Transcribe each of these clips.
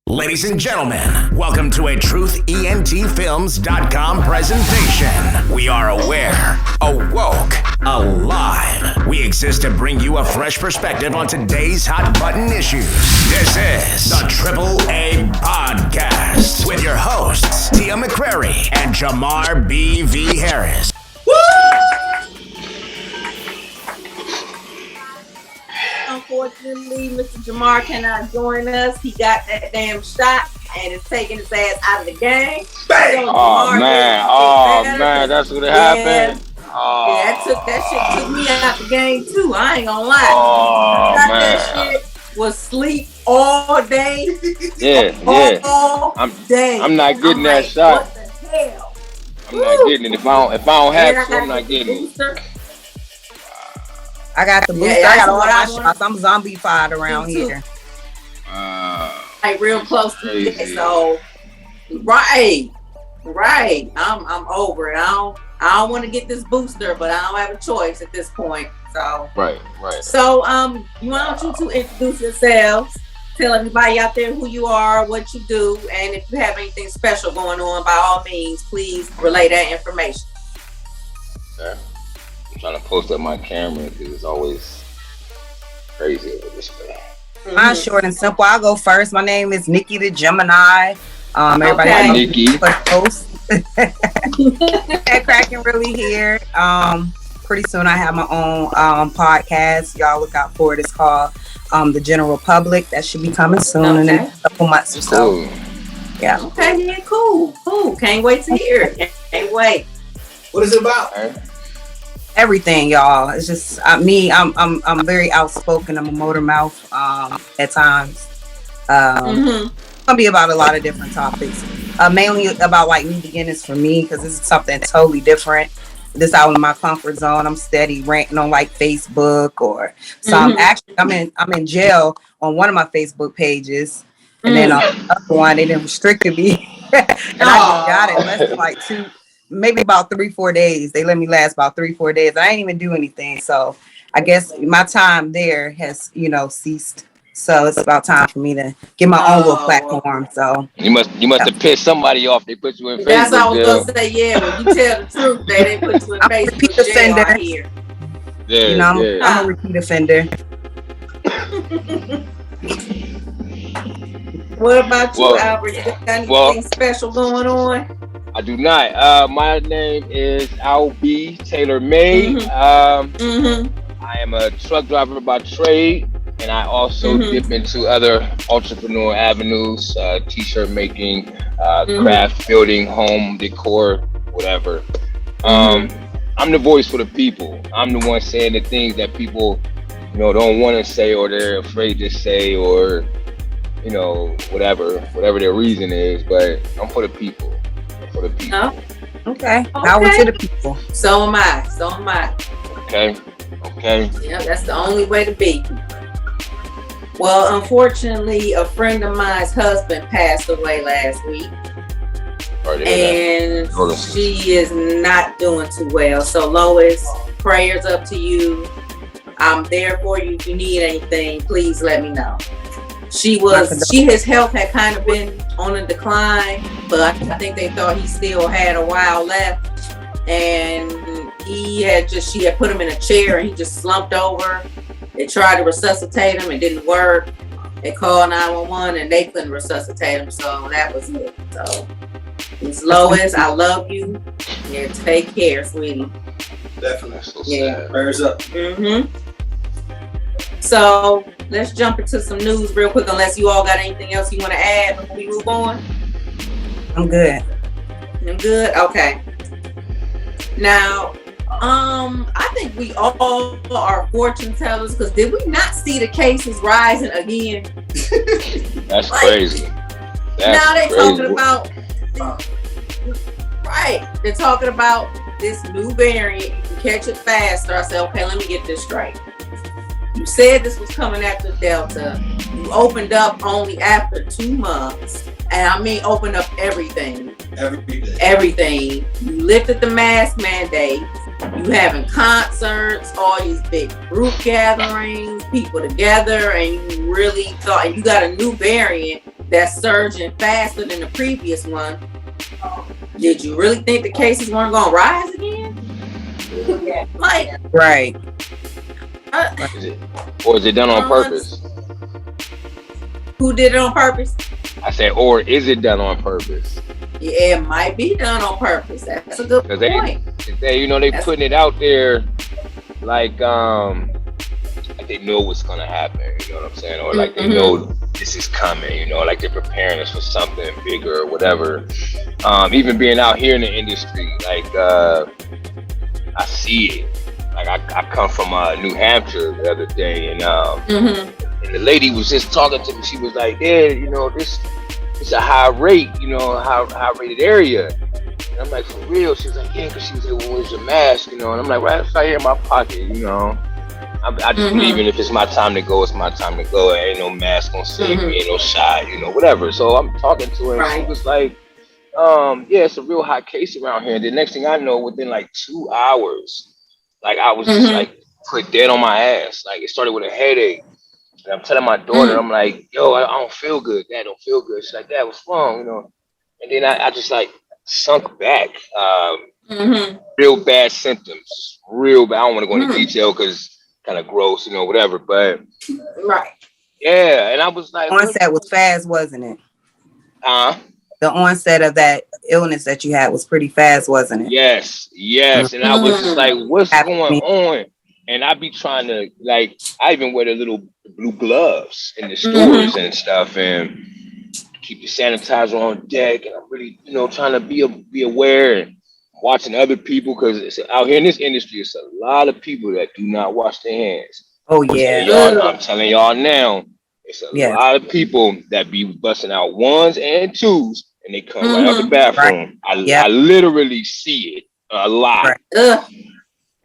Ladies and gentlemen, welcome to a TruthENTFilms.com presentation. We are aware, awoke, alive. We exist to bring you a fresh perspective on today's hot button issues. This is the Triple A Podcast with your hosts, Tia McCrary and Jamar B.V. Harris. Woo! Unfortunately, Mr. Jamar cannot join us. He got that damn shot and is taking his ass out of the game. So oh man, that's what happened. Oh. Yeah, that shit took me out the game too. I ain't gonna lie. Oh man, that shit was sleep all day. All day. I'm not getting that shot. What the hell? I'm not getting it. If I don't have to, I'm not getting it. I got the booster. I got all my shots. I'm zombie-fied around here. Like real close to it. So, right. I'm over it. I don't want to get this booster, but I don't have a choice at this point. So, right. So, why don't you two introduce yourselves? Tell everybody out there who you are, what you do, and if you have anything special going on, by all means, please relay that information. Okay. I'm trying to post up my camera because it's always crazy over this way. Mine's short and simple. I'll go first. My name is Nikki the Gemini. Everybody Hi, Nikki. Post. Cracking really here. Pretty soon I have my own podcast. Y'all look out for it. It's called The General Public. That should be coming soon in a couple months or so. Cool. Yeah. Okay, yeah, cool. Can't wait to hear it. Can't wait. What is it about? Everything, y'all. It's just me. I'm very outspoken. I'm a motor mouth at times. Gonna be about a lot of different topics. Mainly about like new beginnings for me because this is something totally different. This out of my comfort zone. I'm steady ranting on like Facebook or so. I'm in jail on one of my Facebook pages, and then on the other one they didn't restricted me, and I just got it less than like maybe about 3-4 days. They let me last about 3-4 days. I ain't even do anything. So I guess my time there has, ceased. So it's about time for me to get my own little platform. So you must have pissed somebody off. They put you in Facebook. That's what I was gonna say. Yeah, when you tell the truth, they put you in Facebook. Repeat offender. Here. Yeah, I'm a repeat offender. What about you, Albert? You got anything special going on? I do not. My name is Al.B. Taylor May. I am a truck driver by trade, and I also dip into other entrepreneurial avenues, t-shirt making, craft building, home decor, whatever. I'm the voice for the people. I'm the one saying the things that people, don't want to say or they're afraid to say or, whatever their reason is. But I'm for the people. For the people. Oh, okay. Power to the people. So am I. Okay. Yeah, that's the only way to be. Well, unfortunately, a friend of mine's husband passed away last week. And she is not doing too well. So Lois, prayers up to you. I'm there for you. If you need anything, please let me know. His health had kind of been on a decline, but I think they thought he still had a while left. And she had put him in a chair and he just slumped over. They tried to resuscitate him. It didn't work. They called 911 and they couldn't resuscitate him. So that was it. So Miss Lois, I love you. Yeah, take care, sweetie. Definitely. So yeah. Prayers up. So let's jump into some news real quick, unless you all got anything else you want to add before we move on. I'm good. Okay. Now, I think we all are fortune tellers because did we not see the cases rising again? That's crazy. Now they're talking about they're talking about this new variant. You can catch it faster. I said, okay, let me get this straight. You said this was coming after Delta. You opened up only after 2 months. And I mean, opened up everything. Everything. You lifted the mask mandate. You having concerts, all these big group gatherings, people together, and you really thought, and you got a new variant that's surging faster than the previous one, did you really think the cases weren't going to rise again? Like, right. Or is it done on purpose? Who did it on purpose? I said, or is it done on purpose? Yeah, it might be done on purpose. That's a good point. They putting it out there like they know what's gonna happen. You know what I'm saying? Or like they know this is coming. You know, like they're preparing us for something bigger or whatever. Even being out here in the industry, like I see it. Like I come from New Hampshire the other day, and and the lady was just talking to me. She was like, "Yeah, you know, this it's a high rate, you know, high rated area." And I'm like, "For real?" She was like, "Yeah," because she was like, "Well, where's your mask?" You know, and I'm like, "Right, it's right here in my pocket." You know, I just believe if it's my time to go, it's my time to go. Ain't no mask gonna save me, ain't no shot, you know, whatever. So I'm talking to her, and she was like, "Yeah, it's a real hot case around here." And the next thing I know, within like 2 hours, like I was just like put dead on my ass. Like it started with a headache. And I'm telling my daughter, I'm like, "Yo, I don't feel good. Dad, don't feel good." She's like, "Dad, what's wrong?" You know. And then I just like sunk back. Real bad symptoms. Real bad. I don't want to go into detail because it's kind of gross, you know, whatever. But yeah, and I was like, onset was fast, wasn't it? The onset of that illness that you had was pretty fast, wasn't it? Yes. And I was just like, what's going on? And I be trying to, like, I even wear the little blue gloves in the stores and stuff, and keep the sanitizer on deck. And I'm really, you know, trying to be aware and watching other people, because out here in this industry, it's a lot of people that do not wash their hands. Oh yeah. I'm telling y'all now, it's a lot of people that be busting out ones and twos, and they come right out the bathroom. Right. I literally see it a lot.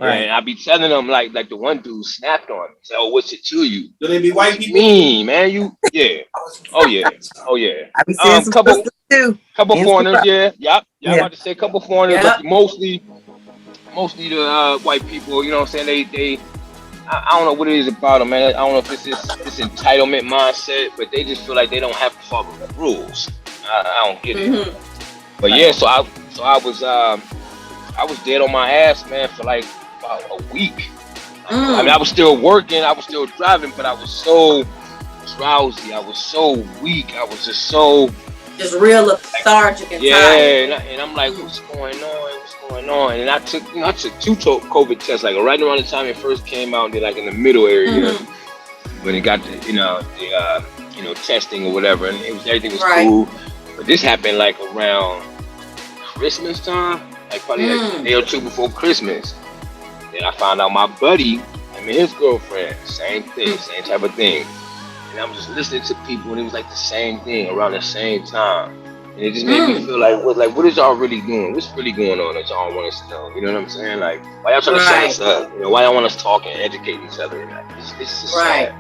And I be telling them, like the one dude snapped on me. Say, "Oh, what's it to you?" Do they be white people? Mean, man, you, yeah. Oh yeah. I be seeing some couple foreigners, Yep. I'm about to say a couple foreigners, but mostly the white people. You know what I'm saying? They I don't know what it is about them, man. I don't know if it's this entitlement mindset, but they just feel like they don't have to follow the rules. I don't get it. But yeah, so I was dead on my ass, man, for like about a week. I mean, I was still working, I was still driving, but I was so drowsy, I was so weak, I was just real lethargic and tired. And I'm like, what's going on? And I took 2 COVID tests, like right around the time it first came out, like in the middle area, when it got the testing or whatever, and everything was cool. But this happened like around Christmas time, like probably like a day or two before Christmas. Then I found out my buddy, and his girlfriend, same thing, same type of thing. And I was just listening to people, and it was like the same thing around the same time. And it just made me feel like, what is y'all really doing? What's really going on that y'all want us to know? You know what I'm saying? Like, why y'all trying to set us up? You know, why y'all want us to talk and educate each other? Like, it's just sad.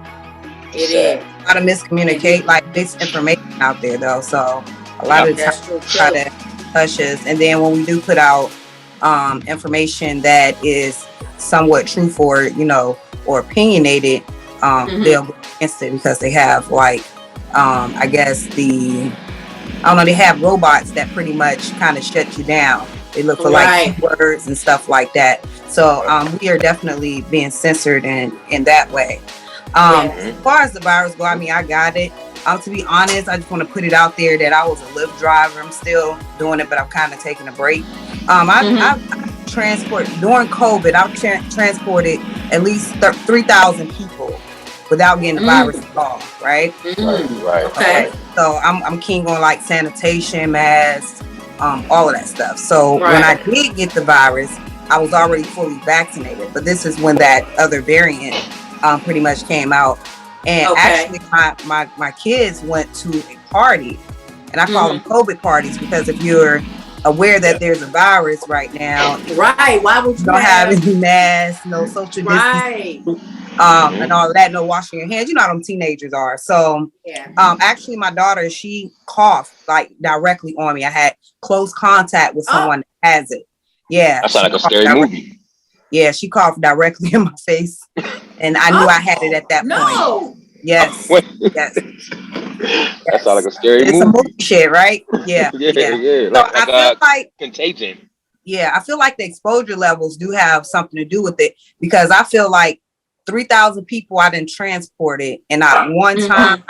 It is. A lot of miscommunicate, like misinformation out there, though. So a lot of times try to hush us. And then when we do put out information that is somewhat truthful or, or opinionated, they'll go against it because they have I guess they have robots that pretty much kind of shut you down. They look for like keywords and stuff like that. So we are definitely being censored in that way. As far as the virus go, I mean, I got it. To be honest, I just want to put it out there that I was a Lyft driver. I'm still doing it, but I'm kind of taking a break. I transport during COVID. I've transported at least 3,000 people without getting the virus involved. Right. Right. Okay. So I'm keen on like sanitation, masks, all of that stuff. So when I did get the virus, I was already fully vaccinated. But this is when that other variant pretty much came out. And actually my kids went to a party, and I call them COVID parties because if you're aware that there's a virus right now, why would you don't have any masks, no social distancing, and all of that, no washing your hands. You know how them teenagers are. So actually my daughter, she coughed like directly on me. I had close contact with someone that has it. Yeah. That sounds like a scary movie. Yeah, she coughed directly in my face, and I knew I had it at that point. Yes. Yes. That sounds like a scary it's movie. a movie shit, right? Yeah. Yeah. So I feel like Contagion. Yeah, I feel like the exposure levels do have something to do with it, because I feel like 3,000 people I done transported, and not one time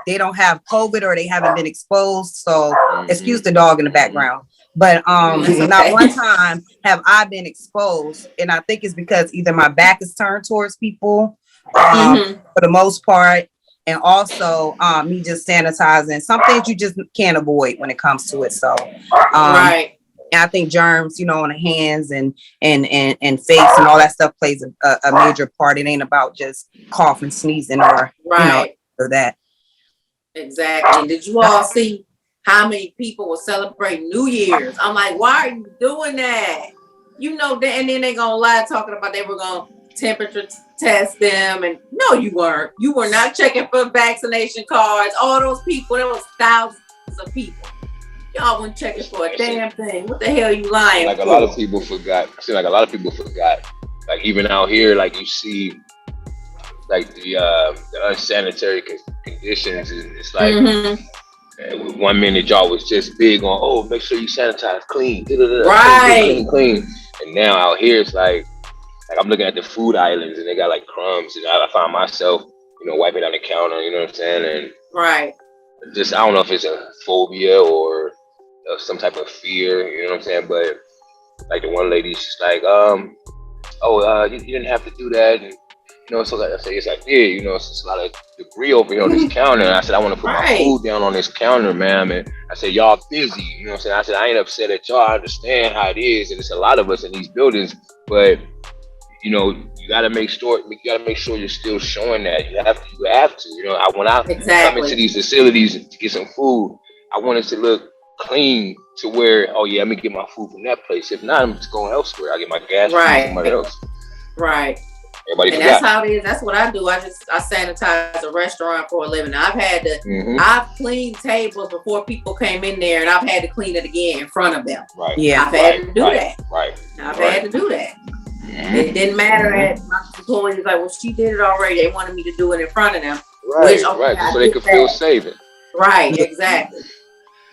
they don't have COVID or they haven't been exposed. So excuse the dog in the background. But not one time have I been exposed. And I think it's because either my back is turned towards people for the most part. And also me just sanitizing, some things you just can't avoid when it comes to it. So right. And I think germs, on the hands and face and all that stuff plays a major part. It ain't about just coughing, sneezing, or or that. Exactly. And did you all see how many people were celebrating New Year's? I'm like, why are you doing that? And then they gonna lie talking about they were gonna temperature test them, and no, you weren't. You were not checking for vaccination cards. All those people, there was thousands of people. Y'all weren't checking for a damn thing. What the hell you lying for? A lot of people forgot. I feel like a lot of people forgot. Like even out here, like you see, like the unsanitary conditions. It's like 1 minute y'all was just big on, make sure you sanitize, clean, right, clean. And now out here it's like I'm looking at the food islands and they got like crumbs, and I find myself, wiping down the counter. You know what I'm saying? And right. Just I don't know if it's a phobia or some type of fear, you know what I'm saying? But like the one lady, she's like, you didn't have to do that, and so like I said, yes I did. It's just a lot of debris over here on this counter. And I said I want to put my food down on this counter, ma'am. And I said y'all busy, you know what I'm saying? I said I ain't upset at y'all. I understand how it is, and it's a lot of us in these buildings, but you gotta make sure you're still showing that. You have to. When I come into these facilities to get some food, I want it to look clean to where, let me get my food from that place. If not, I'm just going elsewhere. I get my gas from somebody else. Right. Everybody and forgot. That's how it is. That's what I do. I sanitize a restaurant for a living. I've cleaned tables before people came in there, and I've had to clean it again in front of them. Right. Yeah. I've had to do that. Right. I've had to do that. It didn't matter that my employees like, well, she did it already. They wanted me to do it in front of them. Right. So they could feel safe. Right. Exactly.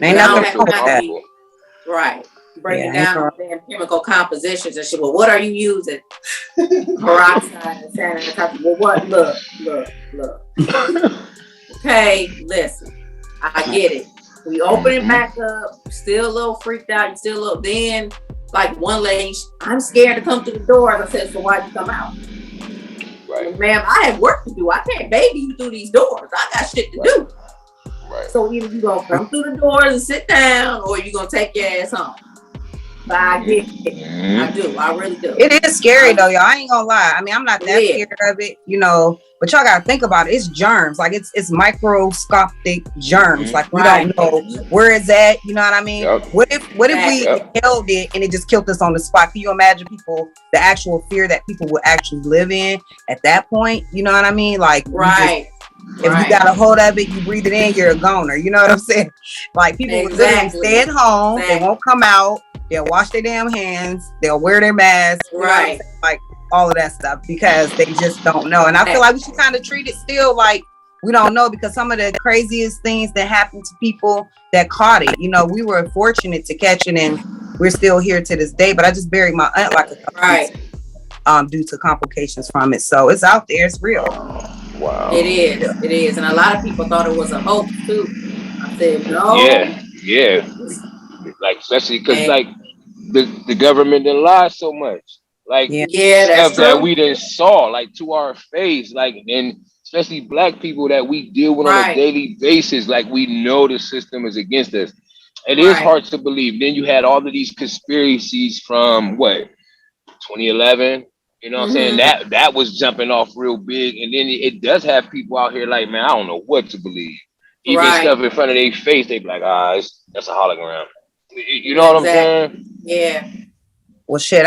Ain't nothing wrong with that. Right. Breaking down damn chemical compositions and shit. Well, what are you using? Peroxide and sanitizer. Well, what? Look. Okay, listen. I get it. We open it back up. Still a little freaked out. You still a little. Then, like one lady, I'm scared to come through the doors. I said, so why'd you come out? Right. Well, ma'am, I have work to do. I can't baby you through these doors. I got shit to do. Right. So either you gonna come through the doors and sit down, or you gonna take your ass home. But I get it. I do. I really do. It is scary though, y'all. I ain't gonna lie. I mean, I'm not that scared of it, but y'all gotta think about it. It's germs. Like it's microscopic germs. Like we don't know where it's at. You know what I mean? Yep. What if we held it and it just killed us on the spot? Can you imagine the actual fear that people would actually live in at that point? You know what I mean? Like if you got a hold of it, you breathe it in, you're a goner. You know what I'm saying? Like people would literally stay at home. They won't come out. They'll wash their damn hands. They'll wear their masks. Right. Like all of that stuff because they just don't know. And I feel like we should kind of treat it still like we don't know, because some of the craziest things that happened to people that caught it, we were fortunate to catch it, and we're still here to this day. But I just buried my aunt like a couple weeks, due to complications from it. So it's out there. It's real. Wow. It is. And a lot of people thought it was a hoax too. I said, no. Yeah. Like, especially because like the government didn't lie so much. Like stuff that we didn't saw, like to our face, like, and especially black people that we deal with on a daily basis, like we know the system is against us. It is hard to believe. Then you had all of these conspiracies from 2011. You know what I'm saying? That was jumping off real big. And then it does have people out here like, man, I don't know what to believe. Even stuff in front of their face, they be like, that's a hologram. You know what I'm saying? Yeah. Well, shit,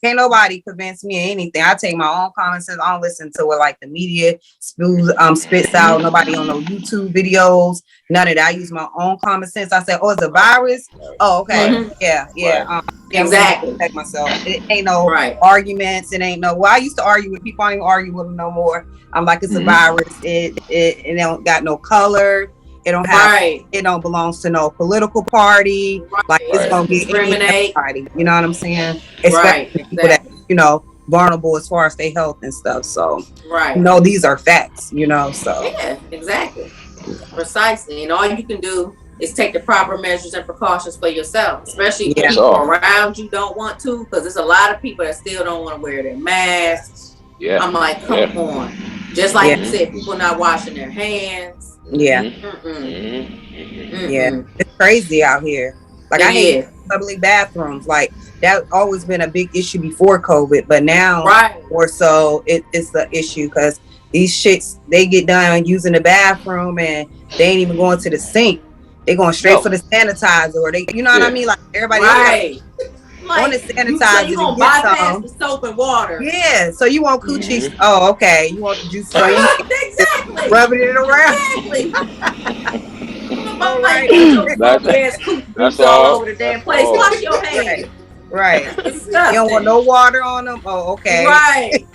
can't nobody convince me of anything. I take my own common sense. I don't listen to what like the media spits out. Nobody on no YouTube videos. None of that. I use my own common sense. I say, it's a virus. Oh, okay. Yeah. Yeah, exactly. protect myself. It ain't no arguments. It ain't no. Well, I used to argue with people. I don't even argue with them no more. I'm like, it's a virus. It don't got no color. It don't have. It don't belongs to no political party. Like it's gonna get everybody. You know what I'm saying? Especially people that vulnerable as far as their health and stuff. So these are facts. So yeah, exactly, precisely. And all you can do is take the proper measures and precautions for yourself, especially if people around you don't want to, because there's a lot of people that still don't want to wear their masks. Yeah. I'm like, come on. Just like you said, people not washing their hands. Yeah. Yeah. It's crazy out here. Like I hate public bathrooms. Like that always been a big issue before COVID, but now more so it's the issue because these shits, they get done using the bathroom and they ain't even going to the sink. They going straight for the sanitizer, or they, you know what I mean? Like everybody else on the sanitizer. You gonna bypass the soap and water. Yeah, so you want coochie? Oh, okay. You want the juice? So you exactly. rubbing it around. Exactly. All right. That's all over the damn place. Wash your hands. Right. You don't want no water on them. Oh, okay. Right.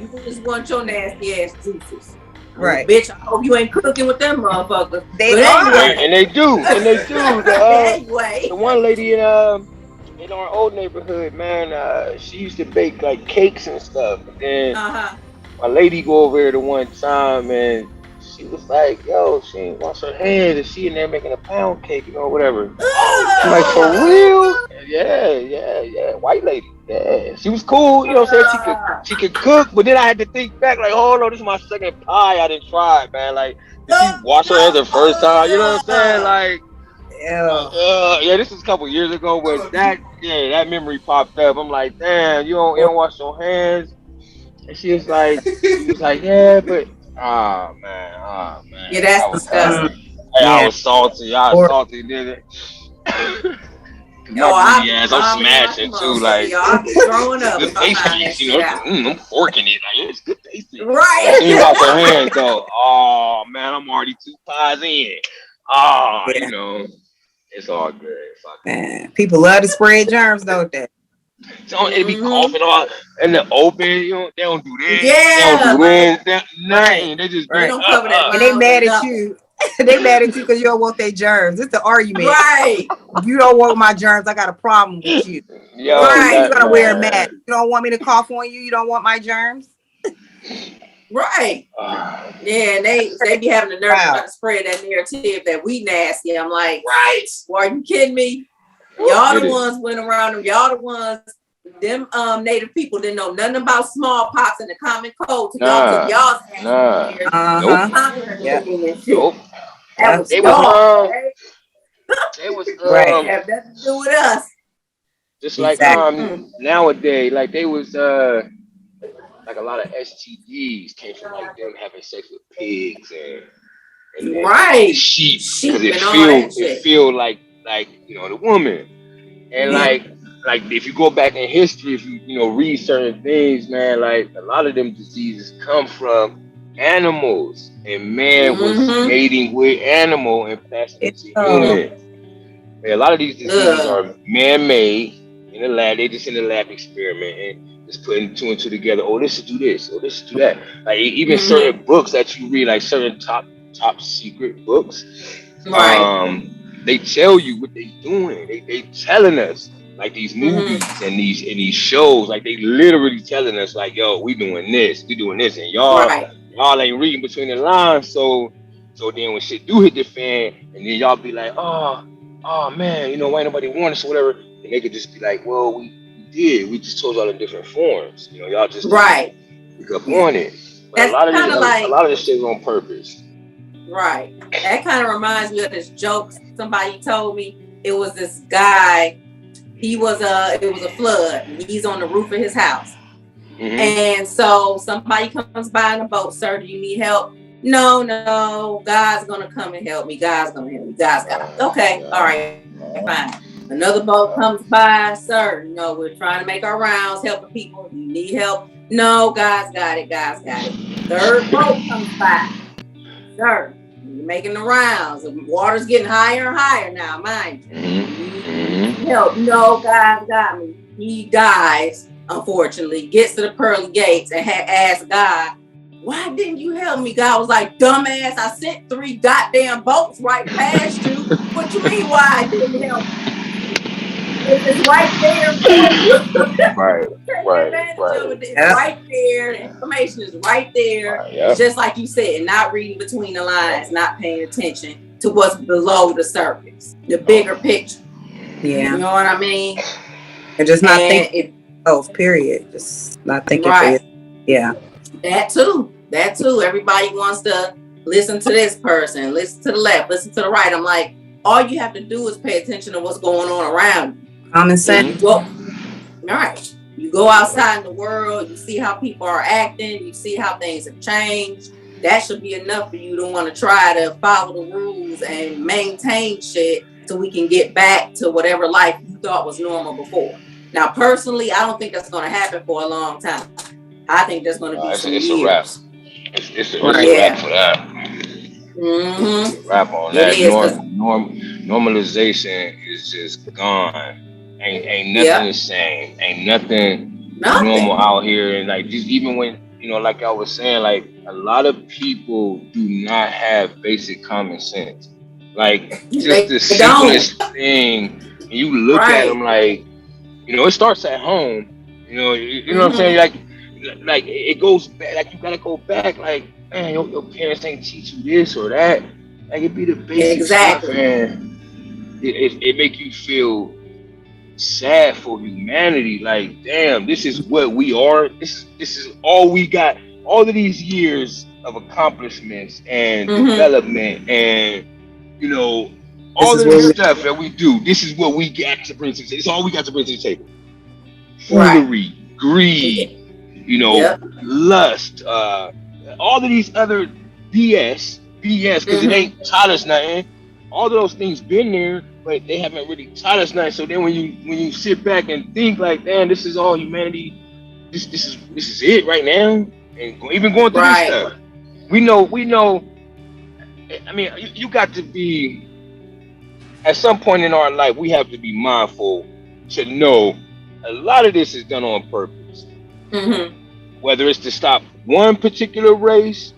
You just want your nasty ass juices. Right. Bitch, I hope you ain't cooking with them motherfuckers. They are. And they do. Anyway. The one lady in our old neighborhood, man, she used to bake like cakes and stuff. And my lady go over there the one time and she was like, yo, she ain't wash her hands and she in there making a pound cake, whatever. I'm like, for real? Yeah. White lady. Yeah. She was cool, saying she could cook, but then I had to think back, like, oh no, this is my second pie I didn't try, man. Like, did she wash her hands the first time? You know what I'm saying? Like, this is a couple years ago, but that memory popped up. I'm like, damn, you don't wash your hands. And she was like, yeah, but man. Yeah, that's disgusting. I was salty. I was salty, nigga. I'm smashing too. Like, I'm throwing up. Good tasting, I'm forking it. Like, it's good tasting. Right. You got your hands though. Oh man, I'm already 2 pies in. It's all good. Man, people love to spread germs, don't they? So it be coughing all in the open. They don't do that. Yeah. They don't do that. Nothing. They just they don't cover that. And they mad at you. They mad at you because you don't want their germs. It's the argument. Right. If you don't want my germs, I got a problem with you. You're gonna wear a mask. You don't want me to cough on you. You don't want my germs. Right. Yeah, and they be having the nerve to spread that narrative that we nasty. I'm like, well, are you kidding me? Y'all the ones went around them. Y'all the ones. Them native people didn't know nothing about smallpox and the common cold. So y'all took y'all's hands. Nope. That was it was have nothing to do with us. Just like nowadays, like they was like a lot of STDs came from like them having sex with pigs and sheep because it feel like the woman and like if you go back in history, if you read certain things, man, like a lot of them diseases come from animals, and man was mating with animal and passing it to human. A lot of these diseases are man-made in the lab. They just in the lab experiment and just putting 2 and 2 together. Oh, this should do this. Oh, this should do that. Like even certain books that you read, like certain top secret books, they tell you what they doing. They telling us. Like these movies and these shows, like they literally telling us, like, yo, we doing this, and y'all ain't reading between the lines. So then when shit do hit the fan, and then y'all be like, oh man, why ain't nobody want us or whatever, and they could just be like, well, we did, we just told y'all in different forms, y'all just pick up on it. But a lot of this shit is on purpose. Right. That kind of reminds me of this joke somebody told me. It was this guy. It was a flood. He's on the roof of his house. And so somebody comes by in a boat. Sir, do you need help? No, God's going to come and help me. God's got it. Okay. All right. Fine. Another boat comes by. Sir, we're trying to make our rounds, helping people. You need help? No, God's got it. Third boat comes by. Sir, you're making the rounds. The water's getting higher and higher now, mind you. Help, no, God got me. He dies, unfortunately, gets to the pearly gates and asked God, why didn't you help me? God was like, dumbass, I sent 3 goddamn boats right past you. What you mean why I didn't help you? If it's right there for you, take advantage of it. It's right there. The information is right there. It's just like you said, not reading between the lines, not paying attention to what's below the surface, the bigger picture. Yeah. You know what I mean? And just not thinking period. Just not thinking for it. Yeah. That too. Everybody wants to listen to this person, listen to the left, listen to the right. I'm like, all you have to do is pay attention to what's going on around you. Common sense. You go outside in the world, you see how people are acting, you see how things have changed. That should be enough for you to want to try to follow the rules and maintain shit so we can get back to whatever life you thought was normal before. Now, personally, I don't think that's going to happen for a long time. I think there's going to be some years. A wrap. It's a wrap for that. Mm-hmm. Wrap on that. Normalization is just gone. Ain't nothing the same. Ain't nothing normal out here. And like just even when like I was saying, like a lot of people do not have basic common sense. Like just the simplest thing. And you look at them like, it starts at home. You know what I'm saying? Like it goes back. Like you gotta go back. Like man, your parents ain't teach you this or that. Like it be the basic stuff, and it make you feel sad for humanity. Like damn, this is what we are. This is all we got. All of these years of accomplishments and development, and all of this stuff that we do. This is what we got to bring to the table. It's all we got to bring to the table. Foolery, greed. Lust, all of these other BS, because it ain't taught us nothing. All of those things been there, but they haven't really taught us nothing. So then when you sit back and think like, damn, this is all humanity. This is it right now, and even going through this stuff. We know. I mean, you got to be. At some point in our life, we have to be mindful to know a lot of this is done on purpose. Whether it's to stop one particular race,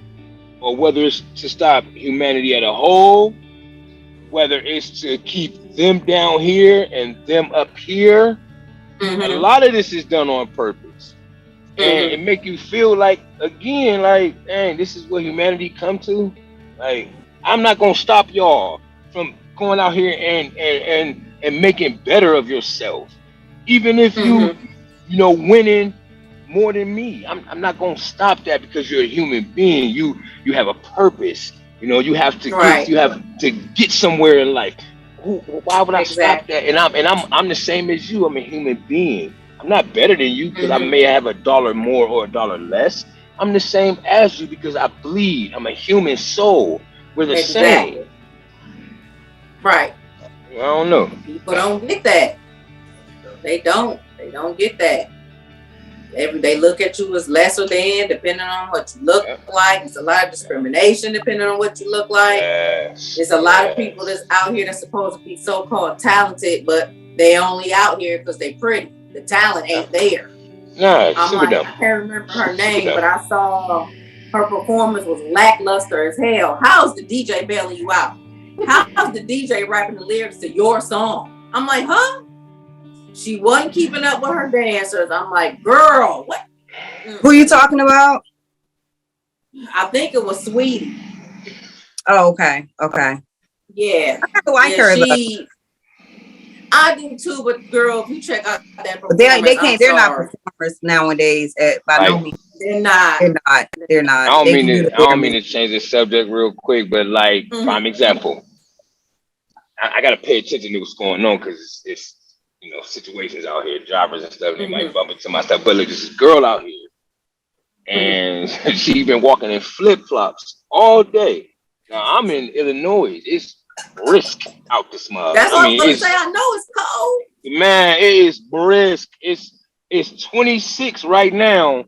or whether it's to stop humanity as a whole, whether it's to keep them down here and them up here, a lot of this is done on purpose. And it make you feel like, again, like, dang, this is what humanity come to. Like, I'm not gonna stop y'all from going out here and making better of yourself. Even if you winning more than me, I'm not gonna stop that because you're a human being. You have a purpose. You have to get somewhere in life. Why would I stop that? And I'm the same as you. I'm a human being. I'm not better than you because I may have $1 more or $1 less. I'm the same as you because I bleed. I'm a human soul. We're the same. Right. I don't know. People don't get that. They don't get that. They look at you as lesser than, depending on what you look like. It's a lot of discrimination depending on what you look like. There's a lot of people that's out here that's supposed to be so-called talented, but they only out here because they pretty. The talent ain't there. I'm like, I can't remember her name, but I saw her performance was lackluster as hell. How's the DJ bailing you out? How's the DJ rapping the lyrics to your song? I'm like, huh? She wasn't keeping up with her dancers. I'm like, girl, what? Who you talking about? I think it was Sweetie. Oh, okay. Yeah. I like her. I do too, but girl, if you check out that performance, they can't. They're not performers nowadays. By no means. They're not. I don't mean to change the subject real quick, but like prime example, I gotta pay attention to what's going on because it's situations out here, drivers and stuff. They might bump into my stuff, but look, there's this girl out here, and she been walking in flip flops all day. Now I'm in Illinois. It's brisk out this mug. That's what I'm gonna say. I know it's cold. Man, it is brisk. It's 26 right now.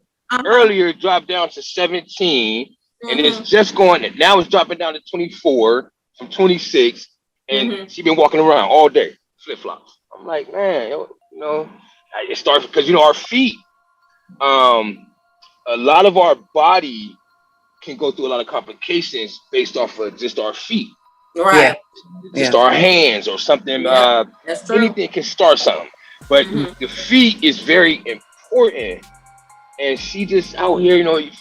Earlier it dropped down to 17, and it's just going. Now it's dropping down to 24 from 26, and she been walking around all day, flip flops. I'm like, man, it starts because our feet. A lot of our body can go through a lot of complications based off of just our feet. Right. Just our hands or something. Yeah, that's true. Anything can start something. But the feet is very important. And she just out here, you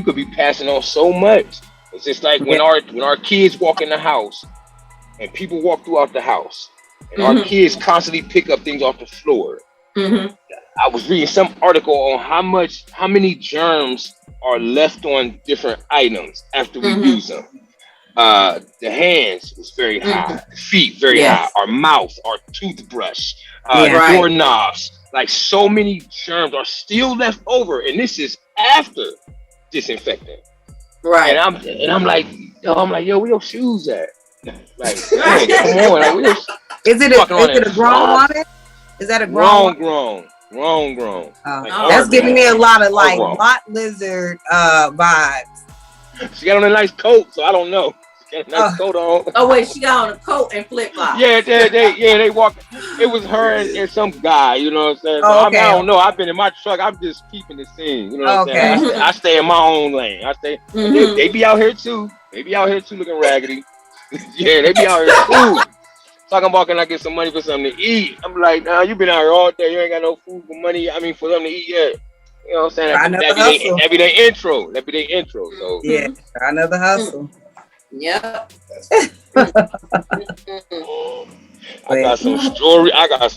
could be passing on so much. It's just like when our kids walk in the house and people walk throughout the house and our kids constantly pick up things off the floor. I was reading some article on how many germs are left on different items after we use them. The hands was very high, the feet very high, our mouth, our toothbrush, doorknobs, like so many germs are still left over, and this is after disinfecting. Right. And I'm like, yo, where your shoes at? Like, man, come on, like, is it a grown woman? Is that a grown? Grown. That's giving me a lot of like lot lizard vibes. She got on a nice coat, so I don't know. She got a nice coat on. Oh wait, she got on a coat and flip flops. Yeah, they walked. It was her and some guy. You know what I'm saying? So I don't know. I've been in my truck. I'm just keeping the scene. You know what I'm saying? I stay in my own lane. They be out here too. They be out here too, looking raggedy. Yeah, they be out here too. Talking about, can I get some money for something to eat? I'm like, nah, you been out here all day. You ain't got no food for money. I mean, for them to eat yet. You know what I'm saying? That be their intro. So yeah, another hustle. Yep. I got some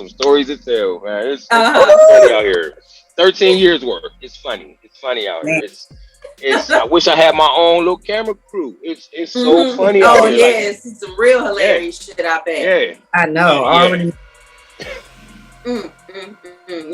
stories to tell, man. It's funny out here. 13 years worth. It's funny. It's funny out here. I wish I had my own little camera crew. It's so funny out here. Oh yeah, it's some real hilarious shit out there. Yeah. I know. Already. You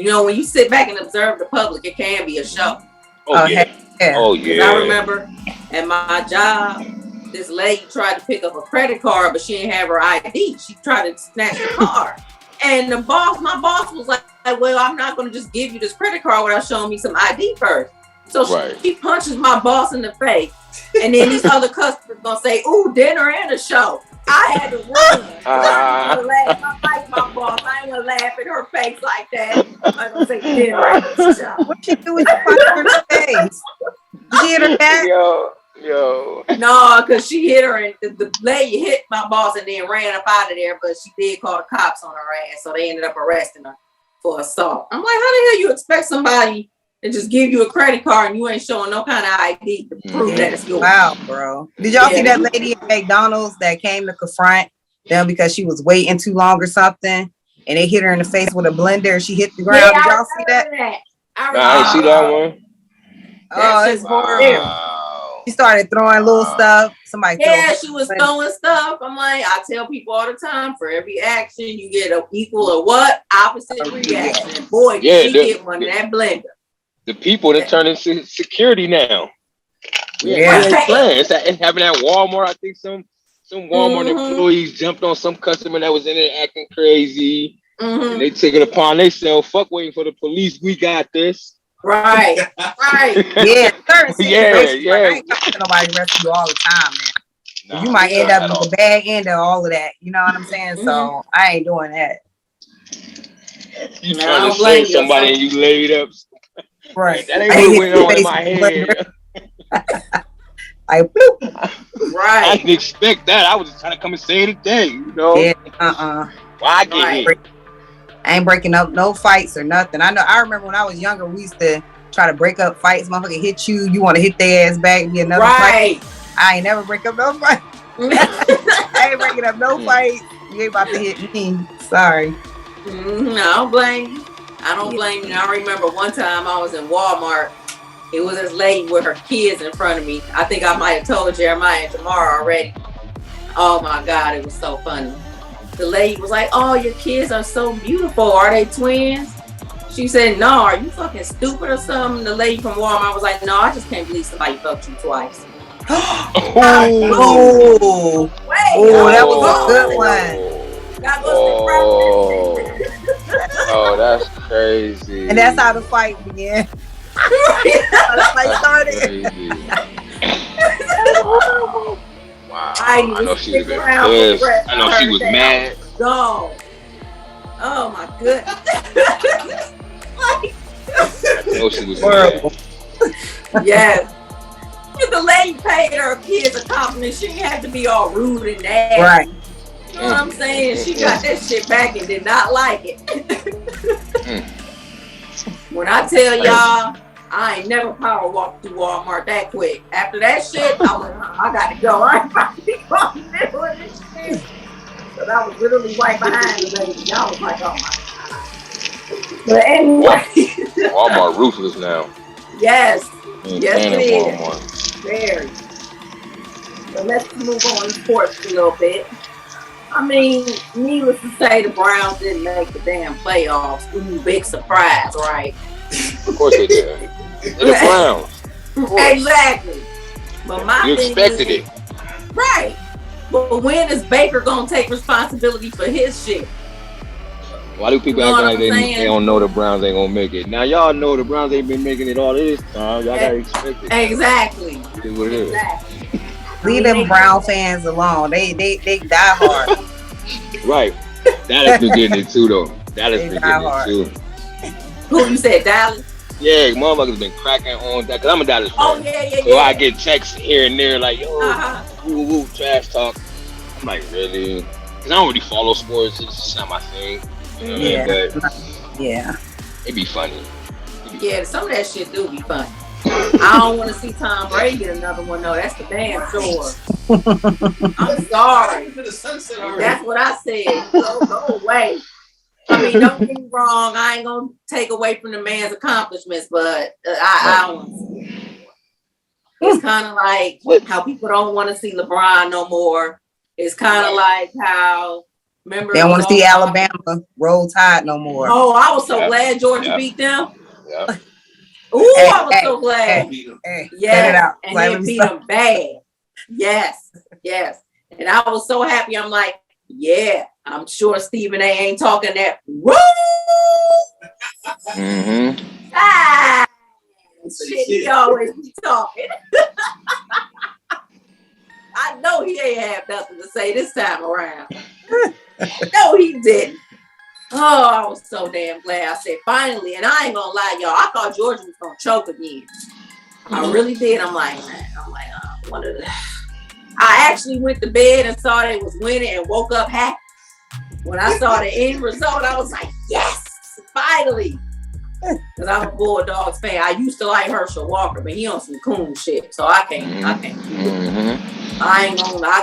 know, when you sit back and observe the public, it can be a show. Oh yeah. Oh yeah. I remember at my job, this lady tried to pick up a credit card, but she didn't have her ID. She tried to snatch the card. And my boss was like, well, I'm not going to just give you this credit card without showing me some ID first. So she punches my boss in the face. And then these other customers going to say, ooh, dinner and a show. I had to run. I like my boss. I ain't going to laugh in her face like that. I'm going to say dinner and a show. What you do with your punch in her face? Did you hit her back? Yo. No, because she hit her and the lady hit my boss and then ran up out of there, but she did call the cops on her ass, so they ended up arresting her for assault. I'm like, how the hell you expect somebody to just give you a credit card and you ain't showing no kind of ID to prove that it's yours? Wow, bro. Did y'all see that lady at McDonald's that came to confront them because she was waiting too long or something, and they hit her in the face with a blender and she hit the ground? Did y'all see that? I didn't see that one. Oh, it's horrible. She started throwing little stuff. She was throwing stuff. I'm like, I tell people all the time, for every action, you get an equal or what? Opposite reaction. Boy, she get one in that blender. The people that turn into security now. Yeah. It's happening at Walmart. I think some Walmart employees jumped on some customer that was in there acting crazy. And they took it upon themselves. Fuck waiting for the police. We got this. Right. Yeah, certain situations. I ain't talking to nobody rescue all the time, man. No, you might end up with the bad end of all of that. You know what I'm saying? So I ain't doing that. You trying to save somebody and you laid up. Right. That ain't what went on in my head. Right. I didn't expect that. I was just trying to come and say it today, you know? Yeah, Why I get hit? I ain't breaking up no fights or nothing. I remember when I was younger, we used to try to break up fights. Motherfucker hit you want to hit their ass back, be another fight. I ain't never break up no fight. I ain't breaking up no fight. You ain't about to hit me. Sorry. I don't blame you. I remember one time I was in Walmart. It was this lady with her kids in front of me. I think I might have told Jeremiah and Jamar already. Oh my God, it was so funny. The lady was like, oh, your kids are so beautiful. Are they twins? She said, no, are you fucking stupid or something? The lady from Walmart was like, no, I just can't believe somebody fucked you twice. Oh, that was a good one. Oh, that's crazy. And that's how the fight began. How the fight started. Wow. I know she was pissed. I know she was mad. No. Oh my goodness. I know she was horrible. Yes. If the lady paid her kids a compliment, she didn't have to be all rude and nasty. Right. You know what I'm saying? She got that shit back and did not like it. When I tell y'all, I ain't never power walked through Walmart that quick. After that shit, I was like, I gotta go. I ain't about to be going with this shit. Because I was literally right behind the lady. I was like, oh my God. But anyway. Walmart ruthless now. Yes. Yes, it is. Walmart. Very. But let's move on to sports a little bit. I mean, needless to say, the Browns didn't make the damn playoffs. Ooh, big surprise, right? Of course they did. They're the Browns. Exactly. But my you thing expected is, it. Right. But when is Baker gonna take responsibility for his shit? Why do people act like they don't know the Browns ain't gonna make it? Now y'all know the Browns ain't been making it all this time. Y'all gotta expect it. Exactly. It is what it is. Leave them Brown fans alone. They die hard. Right. Dallas been getting it too though. Dallas been getting it too. Who you said, Dallas? Yeah, motherfuckers been cracking on that. Cause I'm a Dallas fan. Oh yeah. So I get texts here and there like, yo, woo, trash talk. I'm like, really? Cause I don't really follow sports. It's just not my thing. You know what I mean? But yeah, it'd be funny. Yeah, some of that shit do be funny. I don't want to see Tom Brady get another one though. That's the damn sure. I'm sorry. That's what I said. Go away. I mean, don't get me wrong. I ain't gonna take away from the man's accomplishments, but I don't. It's kind of like how people don't want to see LeBron no more. It's kind of like how. Remember, they don't want to see Alabama roll tide no more. Oh, I was so glad Georgia beat them. Yeah. Ooh, I was so glad. Yes, and they beat them bad. Yes. And I was so happy. I'm like, yeah, I'm sure Stephen A. ain't talking that. Woo! Shit, he always be talking. I know he ain't have nothing to say this time around. No, he didn't. Oh, I was so damn glad. I said, finally, and I ain't gonna lie, y'all. I thought Georgia was gonna choke again. I really did. I'm like, one of the. I actually went to bed and saw they was winning and woke up happy. When I saw the end result, I was like, yes, finally. Because I'm a Bulldogs fan. I used to like Herschel Walker, but he on some coon shit, so I can't. I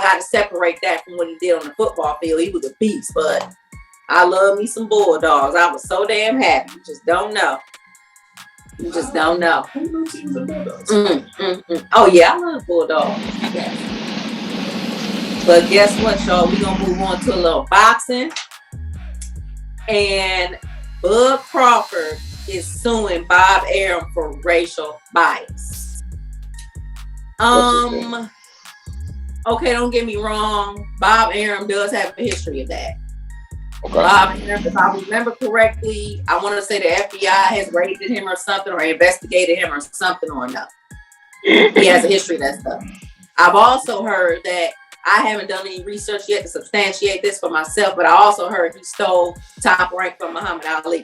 gotta separate that from what he did on the football field. He was a beast, but I love me some Bulldogs. I was so damn happy. You just don't know. Oh yeah, I love Bulldogs. Yes. But guess what, y'all? We're gonna move on to a little boxing. And Bud Crawford is suing Bob Arum for racial bias. Okay, don't get me wrong. Bob Arum does have a history of that. Okay. Bob Arum, if I remember correctly, I want to say the FBI has raided him or something, or investigated him or something, or no. He has a history of that stuff. I've also heard that, I haven't done any research yet to substantiate this for myself, but I also heard he stole top rank from Muhammad Ali.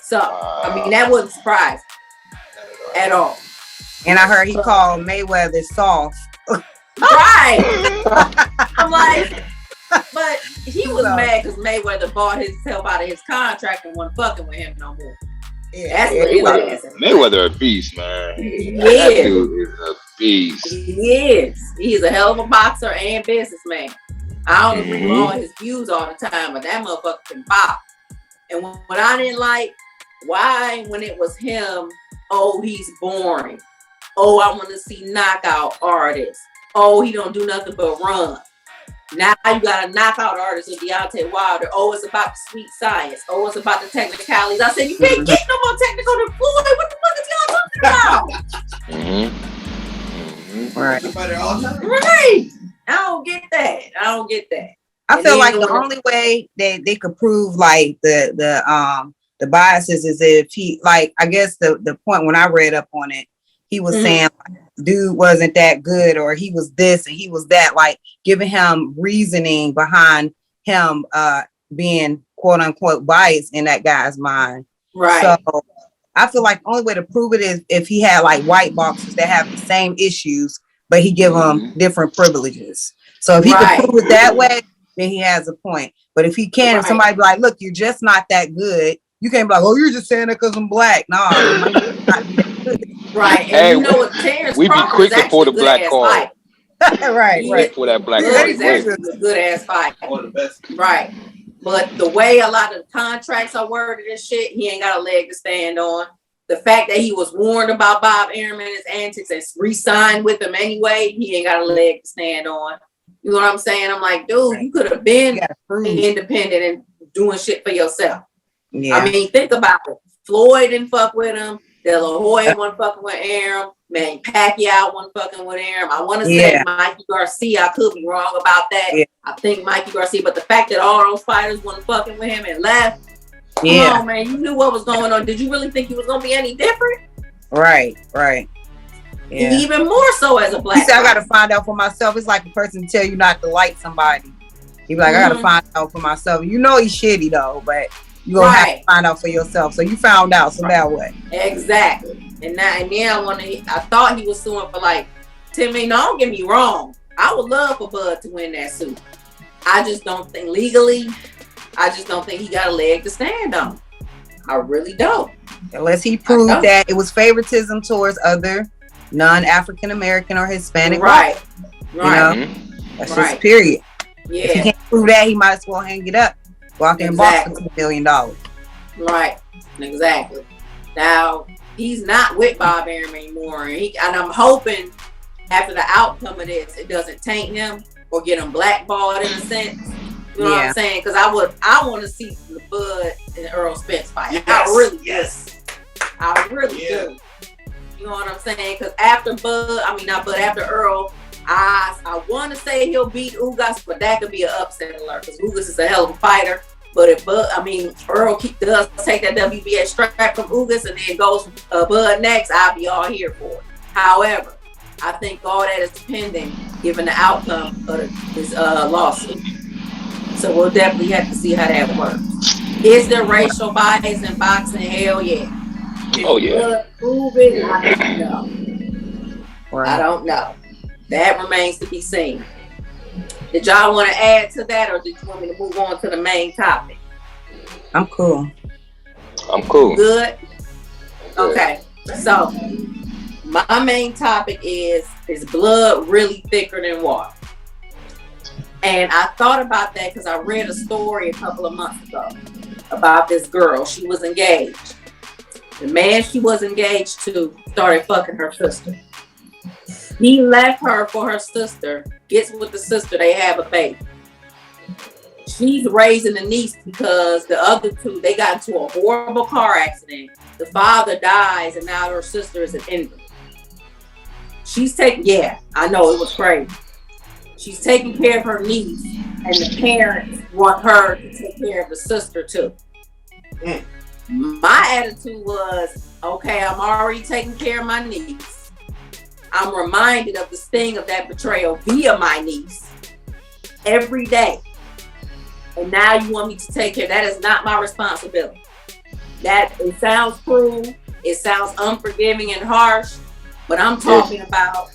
So, I mean, that wouldn't surprise me at all. And I heard he called Mayweather soft. Right. I'm like, but he was mad because Mayweather bought himself out of his contract and wasn't fucking with him no more. Yeah, that's what it is. Mayweather a beast, man. That dude is a beast. He is. He's a hell of a boxer and businessman. I don't agree with all his views all the time, but that motherfucker can box. And when I didn't like, why when it was him, oh, he's boring. Oh, I want to see knockout artists. Oh, he don't do nothing but run. Now you got a knockout artist in Deontay Wilder. Oh, it's about the sweet science. Oh, it's about the technicalities. I said, you can't get no more technical than Floyd. What the fuck is y'all talking about? Right. Right. I don't get that. I feel like the only way that they could prove like the biases is if he, like, I guess the point when I read up on it, he was saying like, dude wasn't that good, or he was this and he was that, like giving him reasoning behind him being quote unquote bias in that guy's mind. Right. So I feel like the only way to prove it is if he had like white boxers that have the same issues, but he give them different privileges. So if he can prove it that way, then he has a point. But if he can't, if somebody be like, look, you're just not that good, you can't be like, oh, you're just saying that because I'm black. No, you might not be that good. Right. And hey, you know what, Terrence we be Crawford quick is to pull actually the a good black ass card. fighter. right. For that black Bud card. is actually a good ass fighter. One of the best. Right. But the way a lot of contracts are worded and shit, he ain't got a leg to stand on. The fact that he was warned about Bob Arum and his antics and re-signed with him anyway, he ain't got a leg to stand on. You know what I'm saying? I'm like, dude, you could have been independent and doing shit for yourself. Yeah. I mean, think about it. Floyd didn't fuck with him. De La Hoya wasn't fucking with Arum. Man, Pacquiao wasn't fucking with Arum. I want to say Mikey Garcia. I could be wrong about that. Yeah. I think Mikey Garcia. But the fact that all those fighters wasn't fucking with him and left. Come on, man. You knew what was going on. Did you really think he was going to be any different? Right. Yeah. Even more so as a black He said, I got to find out for myself. It's like a person tell you not to like somebody. You be like, I got to find out for myself. You know he's shitty, though, but you gonna have to find out for yourself. So you found out. So now what? Exactly. And then I thought he was suing for like $10 million. Don't get me wrong. I would love for Bud to win that suit. I just don't think legally. I just don't think he got a leg to stand on. I really don't. Unless he proved that it was favoritism towards other non-African American or Hispanic. Right. You know? That's just period. Yeah. If he can't prove that, he might as well hang it up. Walk in box for $2 million. Right. Exactly. Now he's not with Bob Arum anymore, and I'm hoping after the outcome of this, it doesn't taint him or get him blackballed in a sense. You know what I'm saying? Because I want to see the Bud and Earl Spence fight. Yes, I really do. You know what I'm saying? Because after after Earl, I want to say he'll beat Ugas, but that could be an upset alert because Ugas is a hell of a fighter. But if Earl does take that WBA strap from Ugas and then goes Bud next, I'll be all here for it. However, I think all that is pending given the outcome of this lawsuit. So we'll definitely have to see how that works. Is there racial bias in boxing? Hell yeah. Prove it? I don't know. I don't know. That remains to be seen. Did y'all want to add to that, or did you want me to move on to the main topic? I'm cool. Good? Okay. So, my main topic is blood really thicker than water? And I thought about that because I read a story a couple of months ago about this girl. She was engaged. The man she was engaged to started fucking her sister. He left her for her sister, gets with the sister, they have a baby. She's raising the niece because the other two, they got into a horrible car accident. The father dies and now her sister is an invalid. I know, it was crazy. She's taking care of her niece and the parents want her to take care of the sister too. My attitude was, okay, I'm already taking care of my niece. I'm reminded of the sting of that betrayal via my niece every day. And now you want me to take care. That is not my responsibility. It sounds cruel. It sounds unforgiving and harsh. But I'm talking about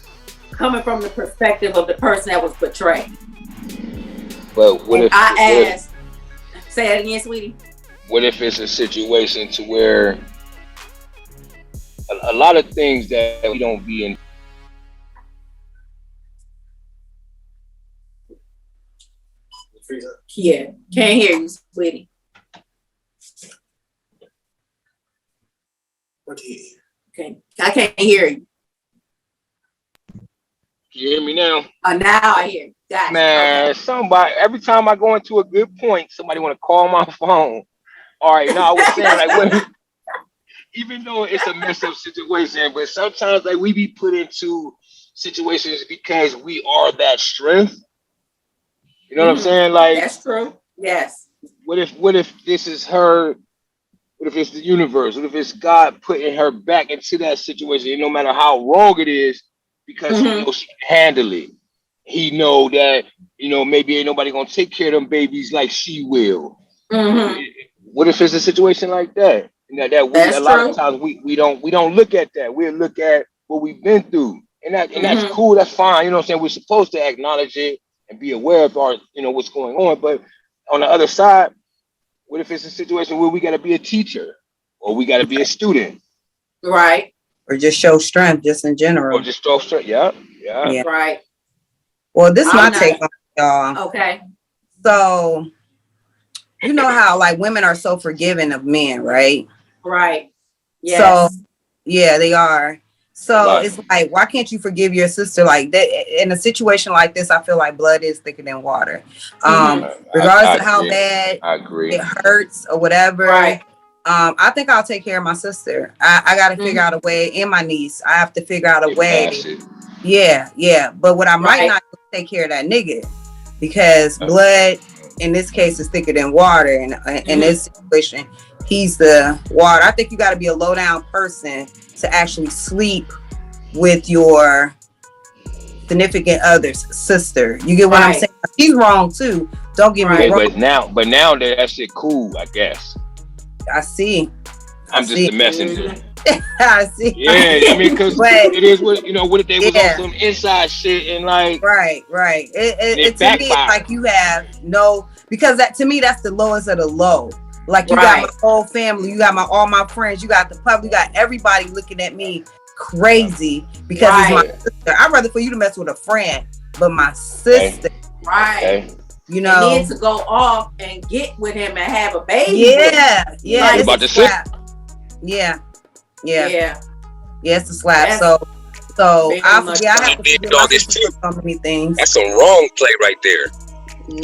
coming from the perspective of the person that was betrayed. Well, say it again, sweetie. What if it's a situation to where a lot of things that we don't be in? Yeah, can't hear you, sweetie. Okay, I can't hear you. Can you hear me now? Now I hear you. Gotcha. Man, somebody, every time I go into a good point, somebody want to call my phone. All right, now I was saying, even though it's a messed up situation, but sometimes we be put into situations because we are that strength. You know what I'm saying? That's true. Yes. What if this is her? What if it's the universe? What if it's God putting her back into that situation? And no matter how wrong it is, because he knows she can handle it. He know that, maybe ain't nobody gonna take care of them babies like she will. What if it's a situation like that? And that we a lot of times we don't look at that. We look at what we've been through, and that's cool. That's fine. You know what I'm saying? We're supposed to acknowledge it and be aware of our what's going on. But on the other side, what if it's a situation where we got to be a teacher or we got to be a student, right? Or just show strength, just in general. Or just show strength. Yeah. Right. Well, this is my take on it, y'all. Okay. So, you know how like women are so forgiving of men, right? Right. Yes. So, yeah, they are. So it's like, why can't you forgive your sister like that? In a situation like this, I feel like blood is thicker than water. Regardless of how bad it hurts or whatever. Right. I think I'll take care of my sister. I got to figure out a way, and my niece. I have to figure out a way. Yeah. But what I might not take care of that nigga, because blood in this case is thicker than water. And in this situation, he's the water. I think you got to be a low down person to actually sleep with your significant other's sister. You get what I'm saying? She's wrong too. Don't get me wrong. But now that shit cool, I guess. I see. I'm just a messenger. I see. Yeah, I mean, because it is what what if they was on some inside shit and like right. It to me, it's like you have no, because that to me that's the lowest of the low. Like you got my whole family, you got all my friends, you got the public, you got everybody looking at me crazy because it's my sister. I'd rather for you to mess with a friend, but my sister, you know, you need to go off and get with him and have a baby. Yeah. Like, about to slap. Yeah, it's a slap. So I have to forgive my sister for so many things. That's some wrong play right there.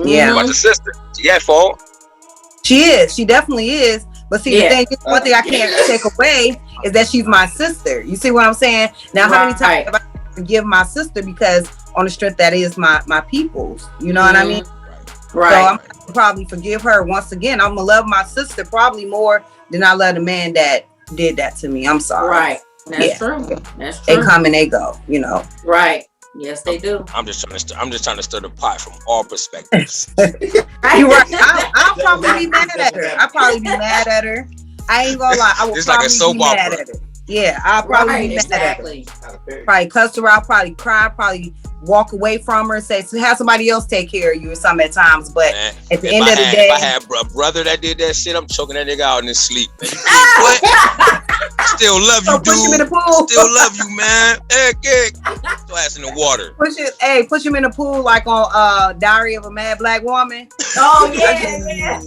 Yeah, about the sister. She at fault. She is. She definitely is. But see, the thing, one thing I can't take away is that she's my sister. You see what I'm saying? Now, how many times have I forgive my sister because on the strength that is my people's? You know what I mean? Right. So I'm gonna probably forgive her once again. I'm gonna love my sister probably more than I love the man that did that to me. I'm sorry. Right. That's true. That's true. They come and they go. You know. Right. Yes, they do. I'm just trying to stir the pot from all perspectives. You're right. I'll probably be mad at her. I ain't gonna lie. I will probably be mad at her. Yeah, I'll probably be mad at her. Probably cuss her out. Probably cry. Probably walk away from her and say, have somebody else take care of you or something at times. But at the end of the day, if I had a brother that did that shit, I'm choking that nigga out in his sleep. What? Still love you, dude. Push him in the pool. Still love you, man. Throw ass in the water. Push him in the pool like on Diary of a Mad Black Woman. Oh yeah.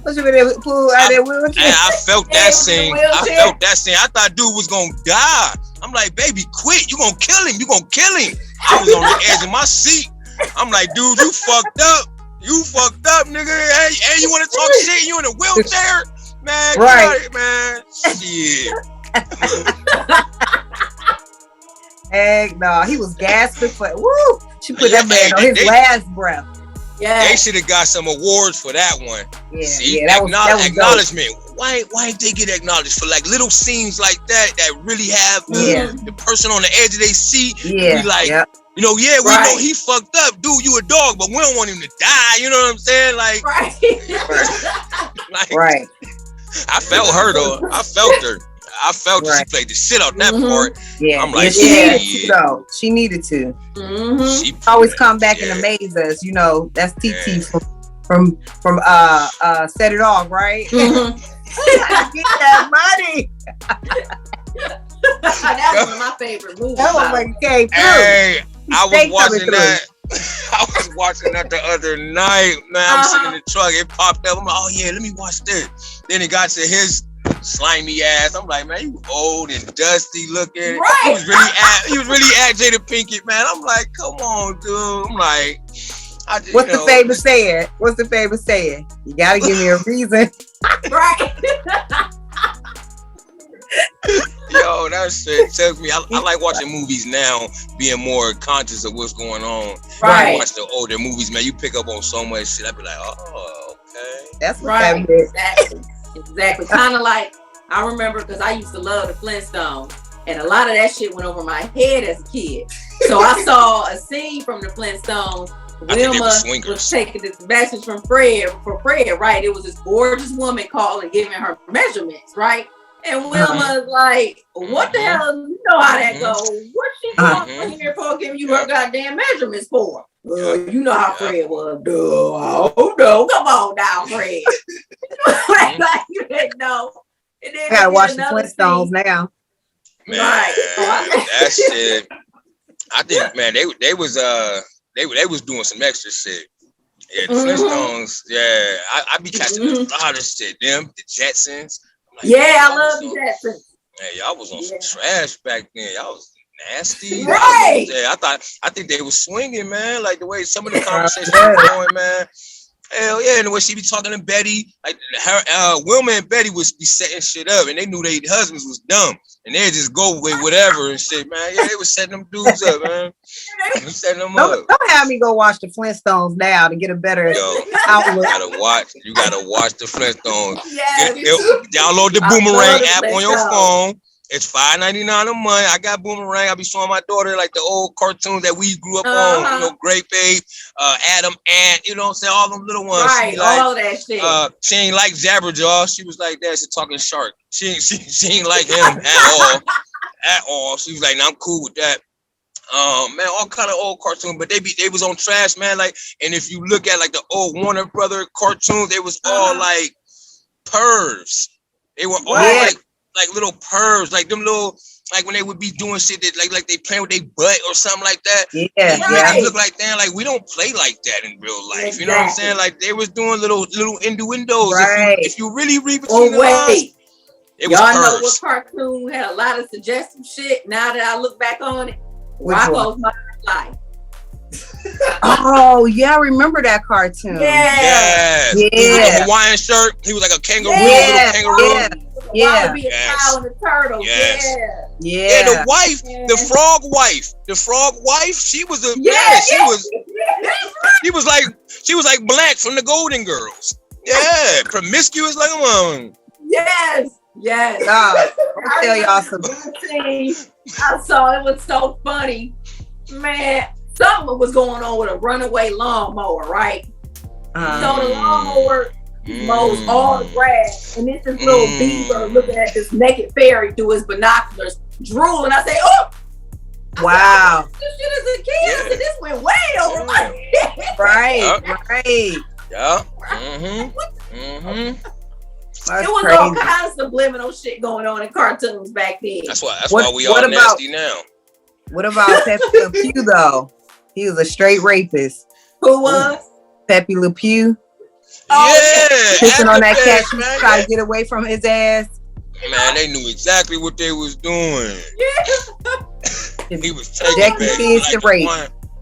Push him in the pool out of that wheelchair. I felt that scene. I thought dude was gonna die. I'm like, baby, quit. You gonna kill him. I was on the edge of my seat. I'm like, dude, you fucked up. Nigga. Hey, you wanna talk shit? You in a wheelchair? Man, get out of it, man. Shit. Heck no, he was gasping for woo. She put that man on his last breath. Yeah, they should have got some awards for that one. Yeah, see, that was acknowledgement. Why ain't they get acknowledged for like little scenes like that really have the person on the edge of their seat? Yeah, be like, we know he fucked up, dude. You a dog, but we don't want him to die. You know what I'm saying? Like, right. I felt her though. I felt her. I felt that she played the shit out that part. Yeah, I'm like, she needed to. Mm-hmm. She always come back and amaze us. You know, that's TT from Set It Off, right? Mm-hmm. Get that money. That was one of my favorite movies. That was like came through. Hey, I was watching that. I was watching that the other night, man. I'm sitting in the truck. It popped up. I'm like, oh yeah, let me watch this. Then it got to his slimy ass. I'm like, man, you old and dusty looking. Right. He was really at Jada Pinkett, man. I'm like, come on, dude. I'm like, what's the favorite saying? You gotta give me a reason. Right. Yo, that shit took me. I like watching movies now, being more conscious of what's going on. Right. I watch the older movies, man. You pick up on so much shit. I be like, oh, okay. That's right. Exactly. Kind of like I remember because I used to love the Flintstones, and a lot of that shit went over my head as a kid. So I saw a scene from the Flintstones Wilma was taking this message from Fred, right? It was this gorgeous woman calling, giving her measurements, right? And Wilma's like, what the hell? You know how that goes. What's she going here for, giving you her goddamn measurements for? You know how Fred was. Oh, no. Come on now, Fred. Like, you didn't know. And then I gotta watch the Flintstones now. Man, that shit. I think, man, they was doing some extra shit. Yeah, the Flintstones. Yeah, I be catching a lot of shit. Them, the Jetsons. Like, yeah, I love the Jetsons. Man, y'all was on some trash back then. Y'all was nasty. Right. I think they was swinging, man. Like the way some of the conversations were going, man. Hell yeah, and the way she be talking to Betty, like her, Wilma and Betty would be setting shit up, and they knew their husbands was dumb, and they'd just go with whatever and shit, man. Yeah, they was setting them dudes up, man. Setting them up. Don't have me go watch the Flintstones now to get a better outlook. You gotta watch the Flintstones. Download the Boomerang app on your phone. It's $5.99 a month. I got Boomerang. I be showing my daughter like the old cartoons that we grew up on. You know, Great Babe, Adam, Ant. You know what I'm saying? All them little ones. Right, all that shit. She ain't like Jabberjaw. She was like that. She talking shark. She ain't like him at all. She was like, nah, I'm cool with that. Man, all kind of old cartoons, but they was on trash, man. Like, and if you look at like the old Warner Brother cartoons, they was all like pervs. They were all like little pervs, like them little, like when they would be doing shit that like they playing with their butt or something like that. Yeah. Look like that. Like we don't play like that in real life. You know what I'm saying? Like they was doing little innuendos. Right. If you really read between the lines, it was y'all pervs. know what cartoon had a lot of suggestive shit. Now that I look back on it, Rocko's Modern Life. Oh yeah, I remember that cartoon. Yeah. He was like a Hawaiian shirt. He was like a kangaroo, little kangaroo. Yeah. Be a cow and a turtle. Yes. Yeah. The wife, the frog wife, she was a she was like Black from the Golden Girls. Yeah, promiscuous like a woman. Yes. I'll tell y'all something. I saw it was so funny, man. Something was going on with a runaway lawnmower, right? So the lawnmower mows all the grass, and it's this little beaver looking at this naked fairy through his binoculars, drooling. I say, "Oh, wow!" This shit as a kid, I said, this went way over my head. Right. Yeah. It was all kinds of subliminal shit going on in cartoons back then. That's why we all nasty now. What about Pepe Le Pew though? He was a straight rapist. Who was? Pepe Le Pew. Kissing on that cat, trying to get away from his ass. Man, they knew exactly what they was doing. He was taking kids to rape.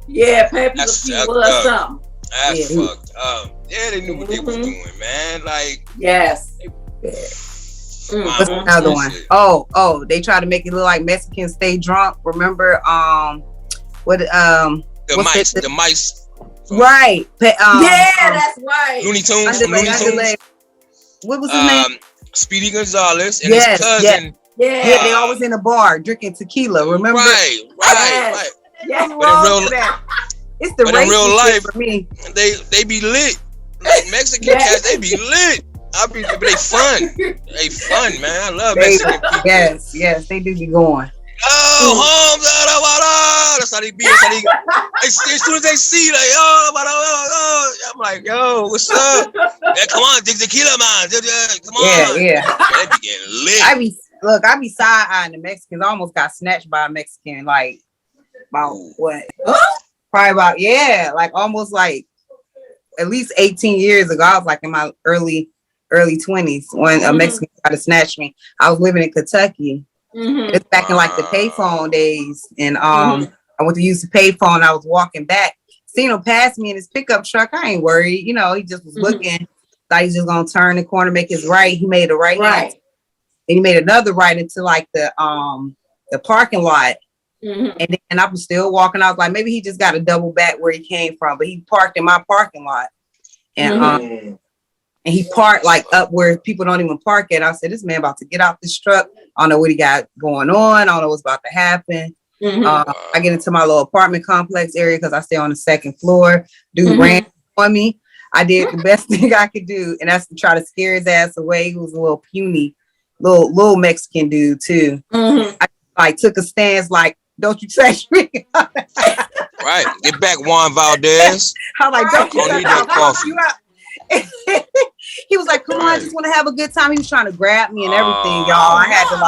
Yeah, Pepe Le Pew was something. That's fucked up. Yeah, they knew what they was doing, man. Like, yes. What's another one? Oh, they try to make it look like Mexicans stay drunk. Remember, the mice. Right. That's right. Looney Tunes. What was his name? Speedy Gonzalez and his cousin. Yeah, they always in a bar drinking tequila. Remember? Right. Yes. It's the in real life for me. They be lit. Like Mexican cats, they be lit. They fun. They fun, man. I love Mexican people. Yes, they do be going. Oh, that's how they be. As soon as they see, like, I'm like, yo, what's up? Yeah, come on, drink tequila, man. Come on. Yeah. They be getting lit. I be side-eyeing the Mexicans. I almost got snatched by a Mexican, like, about what? Probably about, like almost like at least 18 years ago. I was like in my early 20s when a Mexican tried to snatch me. I was living in Kentucky. It's back in like the payphone days, and I went to use the payphone. I was walking back, seen him pass me in his pickup truck. I ain't worried, you know. He just was looking. Thought he was just gonna turn the corner, make his right. He made a right, and he made another right into like the parking lot. And then I was still walking. I was like, maybe he just got to double back where he came from, but he parked in my parking lot, and he parked like up where people don't even park at. I said, this man about to get out this truck. I don't know what he got going on. I don't know what's about to happen. I get into my little apartment complex area because I stay on the second floor. Dude ran on me. I did the best thing I could do, and that's to try to scare his ass away. He was a little puny, little Mexican dude too. I took a stance like, "Don't you touch me!" Right, get back, Juan Valdez. I'm like, "Don't you touch that coffee." He was like, "Come on, I just want to have a good time." He was trying to grab me and everything, y'all. I had to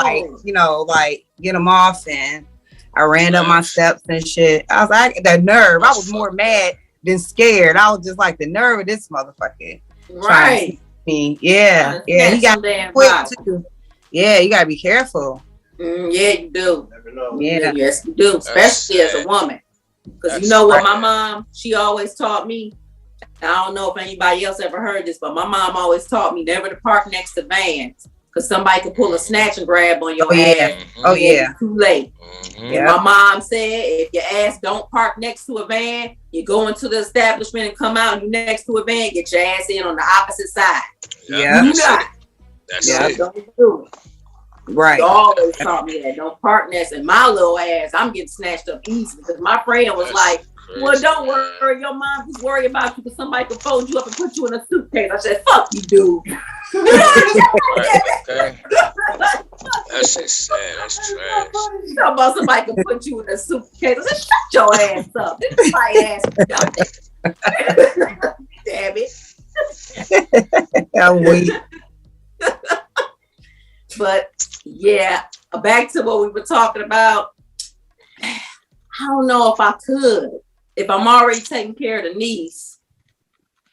get him off, and I ran up my steps and shit. I was like, the nerve. I was more mad than scared. I was just like, the nerve of this motherfucker. Right. Me. Yeah. He got quick too. Yeah, you gotta be careful. Yeah, you do. Never know. Yeah. Yes, you do. Especially as a woman. Because you know what, my mom, she always taught me. I don't know if anybody else ever heard this, but my mom always taught me never to park next to vans. Because somebody could pull a snatch and grab on your ass. Oh, yeah. It's too late. And my mom said, if your ass don't park next to a van, you go into the establishment and come out and you next to a van, get your ass in on the opposite side. Yeah. That's it. Don't do it. Right. She always taught me that. Don't park next. And my little ass, I'm getting snatched up easy because my friend was like, well, don't worry. Your mom just worry about you because somebody can fold you up and put you in a suitcase. I said, fuck you, dude. Okay. That's just sad. That's trash. You talking about somebody can put you in a suitcase. I said, shut your ass up. This is my ass. Damn it. I'm weak. But yeah, back to what we were talking about. I don't know if I could. If I'm already taking care of the niece,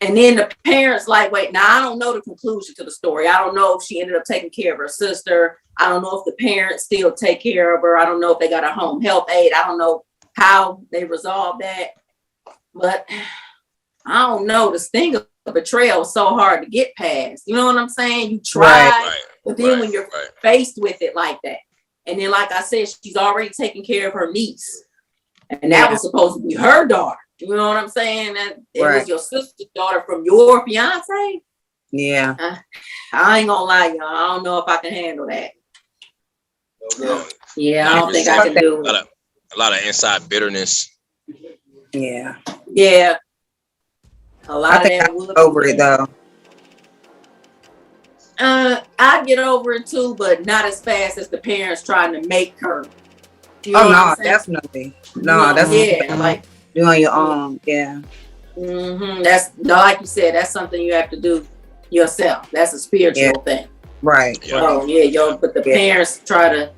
and then the parents like, wait, now I don't know the conclusion to the story. I don't know if she ended up taking care of her sister. I don't know if the parents still take care of her. I don't know if they got a home health aide. I don't know how they resolved that. But I don't know. The sting of betrayal is so hard to get past. You know what I'm saying? You try, but then when you're faced with it like that, and then like I said, she's already taking care of her niece. And that was supposed to be her daughter. You know what I'm saying? That it was your sister's daughter from your fiance. Yeah. I ain't gonna lie, y'all. I don't know if I can handle that. Yeah, I don't think I can do it. A lot of inside bitterness. Yeah. Yeah. A lot of that. Over it though. I'd get over it too, but not as fast as the parents trying to make her. You know no, definitely. No, that's like doing your own. Yeah. That's like you said. That's something you have to do yourself. That's a spiritual thing. Right. Oh but the parents try to.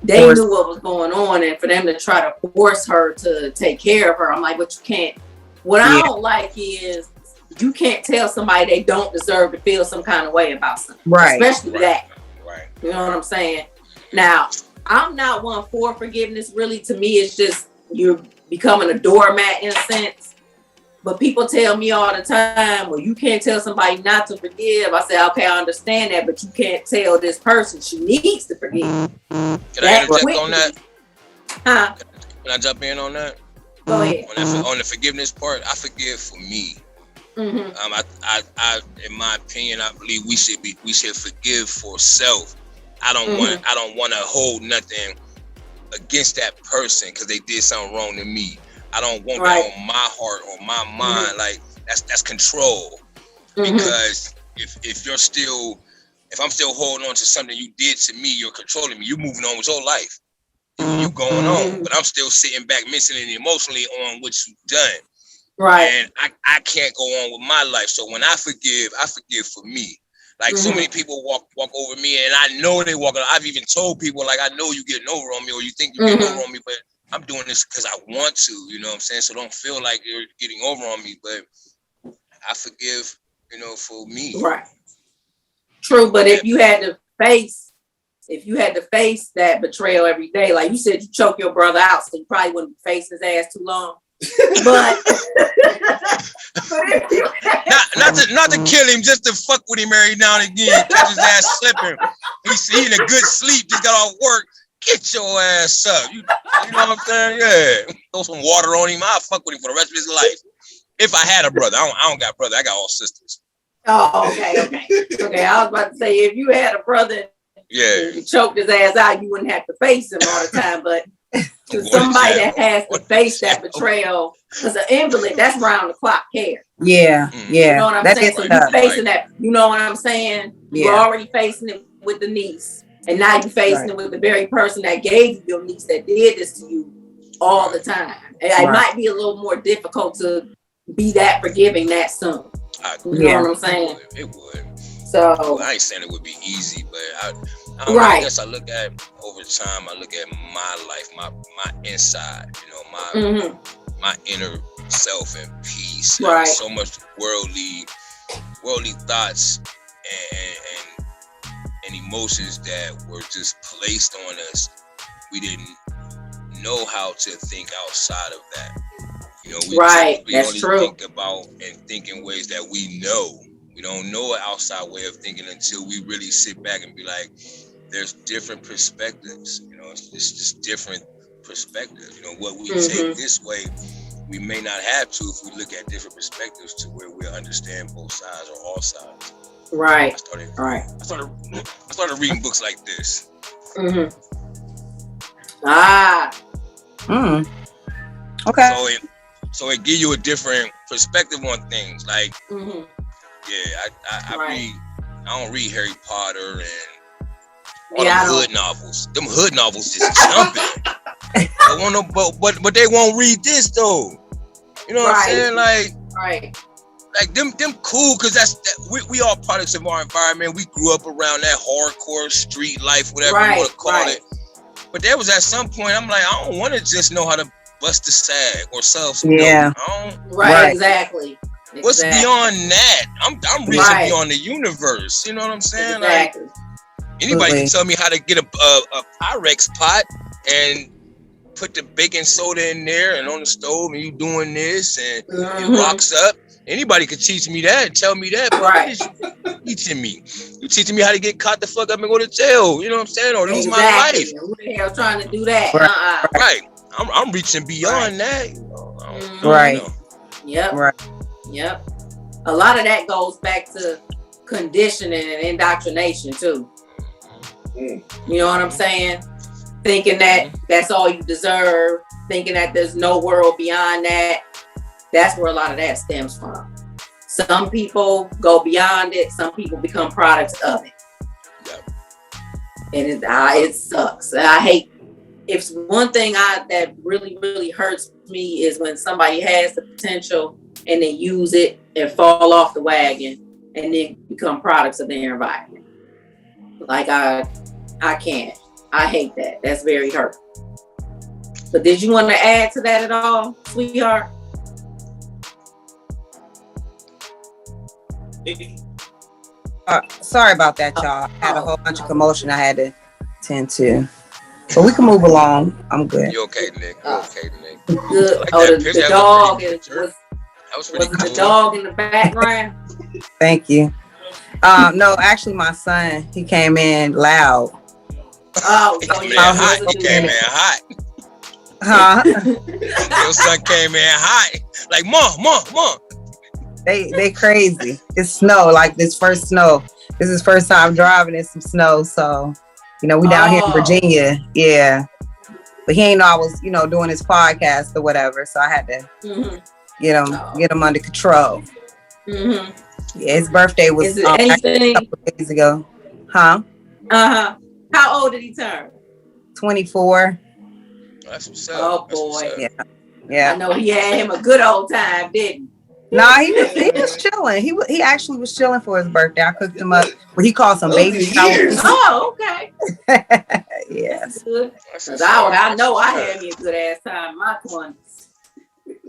They knew what was going on, and for them to try to force her to take care of her, I'm like, but you can't. What I don't like is you can't tell somebody they don't deserve to feel some kind of way about something, especially that. Right. You know what I'm saying? Now. I'm not one for forgiveness. Really, to me, it's just you're becoming a doormat in a sense. But people tell me all the time, well, you can't tell somebody not to forgive. I say, okay, I understand that, but you can't tell this person she needs to forgive. Can I interject on that? Huh? Can I jump in on that? Go ahead. On the forgiveness part, I forgive for me. I in my opinion, I believe we should forgive for self. I don't want to hold nothing against that person because they did something wrong to me. I don't want that on my heart or my mind. Like that's control. Because if I'm still holding on to something you did to me, you're controlling me. You're moving on with your life. You going on, but I'm still sitting back mentally and emotionally on what you've done. Right. And I can't go on with my life. So when I forgive for me. Like so many people walk over me, and I know they walk. I've even told people, like, I know you getting over on me, or you think you're getting over on me, but I'm doing this because I want to. You know what I'm saying? So don't feel like you're getting over on me. But I forgive, for me. Right. True, but if you had to face that betrayal every day, like you said, you choke your brother out, so you probably wouldn't face his ass too long. But not to kill him, just to fuck with him every now and again, catch his ass slipping. He's in a good sleep, just got off work. Get your ass up. You know what I'm saying? Yeah. Throw some water on him. I'll fuck with him for the rest of his life. If I had a brother, I don't got a brother. I got all sisters. Oh, okay. I was about to say, if you had a brother, you choked his ass out, you wouldn't have to face him all the time. But to somebody that has to face that betrayal. Because an invalid, that's round the clock care. Yeah, yeah. You know what I'm saying? So you're facing that. You know what I'm saying? Yeah. You're already facing it with the niece. And now you're facing it with the very person that gave you your niece that did this to you all the time. And it might be a little more difficult to be that forgiving that soon. You know what I'm saying? It would. So I ain't saying it would be easy, but I don't know, I guess I look at over time. I look at my life, my inside. You know, my inner self and peace. Right. So much worldly thoughts and emotions that were just placed on us. We didn't know how to think outside of that. You know, we only think about and think in ways that we know. We don't know an outside way of thinking until we really sit back and be like, there's different perspectives. You know, it's just different perspectives. You know, what we take this way, we may not have to if we look at different perspectives to where we'll understand both sides or all sides. Right. I started reading books like this. Okay. So it give you a different perspective on things. Like, I don't read Harry Potter and all them hood novels. Them hood novels just jumping. But they won't read this though. You know what I'm saying? Like them cool, because we all products of our environment. We grew up around that hardcore street life, whatever you want to call it. But there was at some point I'm like, I don't want to just know how to bust a sag or sell some dope. Exactly. What's beyond that? I'm reaching beyond the universe. You know what I'm saying? Like anybody can tell me how to get a Pyrex pot and put the baking soda in there and on the stove, and you doing this and it rocks up. Anybody could teach me that and tell me that. But what is you teaching me? You teaching me how to get caught the fuck up and go to jail. You know what I'm saying? Or lose my life. Who the hell trying to do that? Right. I'm reaching beyond that. You know? Yep. A lot of that goes back to conditioning and indoctrination too. You know what I'm saying? Thinking that that's all you deserve, thinking that there's no world beyond that. That's where a lot of that stems from. Some people go beyond it. Some people become products of it. And it sucks. I hate. If one thing that really, really hurts me is when somebody has the potential and they use it and fall off the wagon and then become products of their environment. Like I can't. I hate that. That's very hurtful. But did you want to add to that at all, sweetheart? Sorry about that, y'all. I had a whole bunch of commotion I had to tend to. But we can move along. I'm good. You okay, Nick? Good. Like the dog was pretty cool. The dog in the background. Thank you. No, actually, my son, he came in loud. He came in hot. Huh? Your son came in hot. Like, mom. They crazy. It's snow, like this first snow. This is first time driving in some snow, so we down here in Virginia. Yeah. But he ain't know I was, doing his podcast or whatever, so I had to get him under control. Yeah, his birthday was a couple of days ago. Huh? How old did he turn? 24. That's what's up. Oh boy. Yeah. I know he had him a good old time, didn't he? Nah, he was chilling. He actually was chilling for his birthday. I cooked him up. Well, he called some baby showers. Oh, okay. Yes. I know I had me a good ass time. My 20s.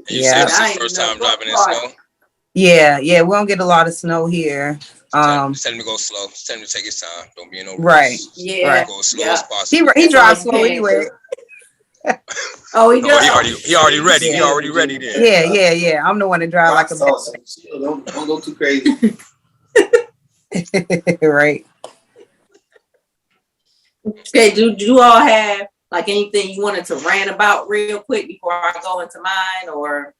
You said it's his first time driving in snow? Yeah. We don't get a lot of snow here. Tell him to go slow. Tell him to take his time. Don't be in no rush. Right. Yeah. Go as slow as possible. He drives slow anyway. Oh, he does. He already ready. He already ready then. Yeah. I'm the one that drive like a don't go too crazy. Right. Okay, do you all have like anything you wanted to rant about real quick before I go into mine, or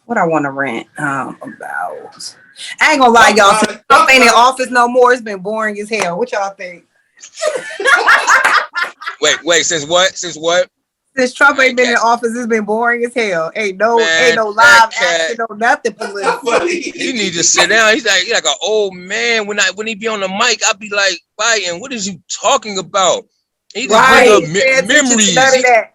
what I want to rant about? I ain't gonna lie, y'all. Since I ain't in office no more. It's been boring as hell. What y'all think? Wait. Since what? Since Trump ain't been in office, it's been boring as hell. Ain't no live action, no nothing political. He need to sit down. He's like an old man. When he be on the mic, I be like, Biden, what is you talking about? He just bring up memories. None of that.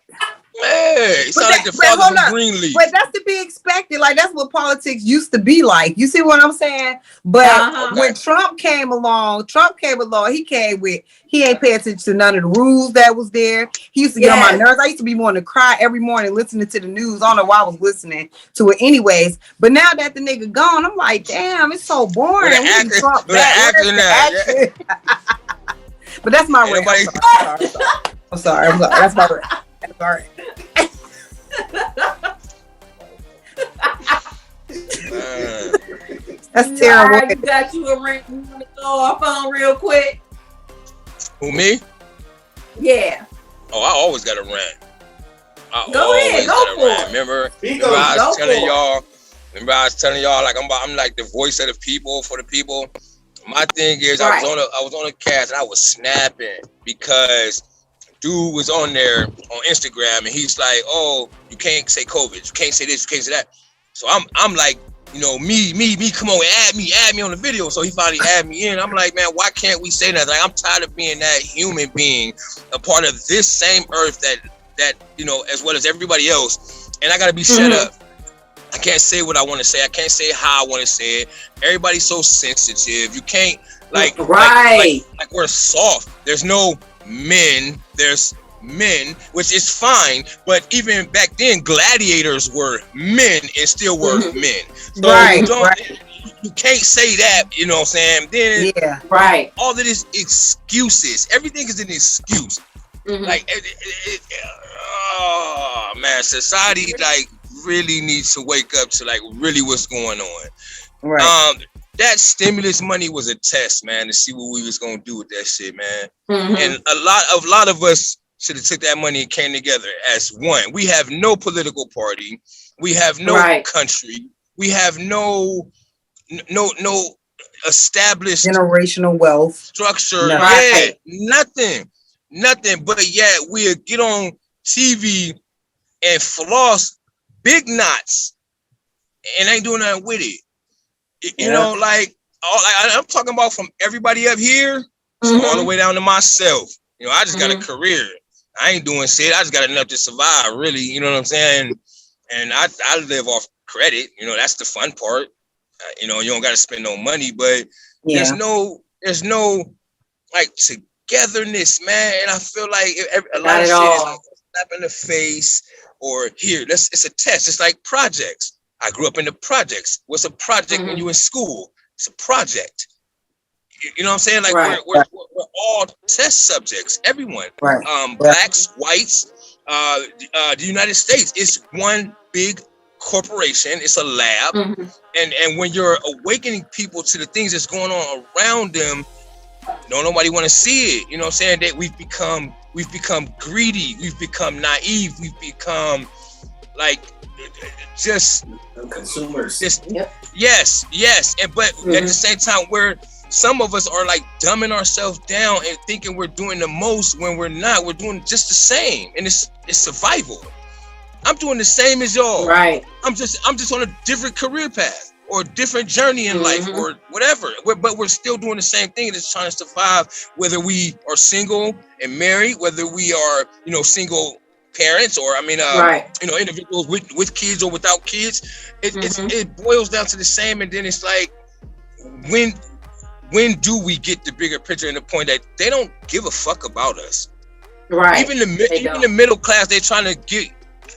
Man, he sound like the father from Greenleaf. But that's to be expected. Like, that's what politics used to be like. You see what I'm saying? But when Trump came along, he came with, he ain't pay attention to none of the rules that was there. He used to get on my nerves. I used to be wanting to cry every morning listening to the news. I don't know why I was listening to it anyways. But now that the nigga gone, I'm like, damn, it's so boring. But that's my rant. I'm sorry. That's my rant. Sorry. That's terrible. You got you a ring. You want to go off on real quick? Who, me? Yeah. Oh, I always got a rant. Go ahead. Go for it. Remember I was telling y'all like I'm like the voice of the people for the people. My thing is I was on a cast and I was snapping because dude was on there on Instagram and he's like, oh, you can't say COVID, you can't say this, you can't say that. So I'm like, you know, me, come on, add me on the video. So he finally added me in. I'm like, man, why can't we say that? Like, I'm tired of being that human being, a part of this same earth that you know, as well as everybody else. And I gotta be set up. I can't say what I want to say. I can't say how I want to say it. Everybody's so sensitive. You can't like we're soft. There's no men, there's men, which is fine, but even back then gladiators were men and still were men. So you can't say that, you know what I'm saying? Then all of this excuses, everything is an excuse. Like oh man, society like really needs to wake up to like really what's going on. That stimulus money was a test, man, to see what we was gonna do with that shit, man. And a lot of us should have took that money and came together as one. We have no political party. We have no country. We have no established generational wealth structure. Nothing. But yet we'll get on TV and floss big knots and ain't doing nothing with it. You know, like I'm talking about from everybody up here all the way down to myself. You know, I just got a career. I ain't doing shit. I just got enough to survive, really. You know what I'm saying? And I live off credit. You know, that's the fun part. You know, you don't got to spend no money, but there's no like togetherness, man. And I feel like a lot of shit is like a slap in the face or here. It's a test. It's like projects. I grew up in the projects. What's a project when you in school? It's a project. You know what I'm saying? Like we're all test subjects. Everyone, blacks, whites, the United States. It's one big corporation. It's a lab, and when you're awakening people to the things that's going on around them, don't nobody want to see it. You know what I'm saying? That we've become greedy. We've become naive. We've become like just consumers. Yes, and but at the same time, some of us are like dumbing ourselves down and thinking we're doing the most when we're not. We're doing just the same, and it's survival. I'm doing the same as y'all. Right. I'm just on a different career path or a different journey in life or whatever. But we're still doing the same thing. It's trying to survive, whether we are single and married, whether we are, you know, single parents or you know, individuals with kids or without kids. It boils down to the same, and then it's like when do we get the bigger picture and the point that they don't give a fuck about us? Right. Even the middle class, they're trying to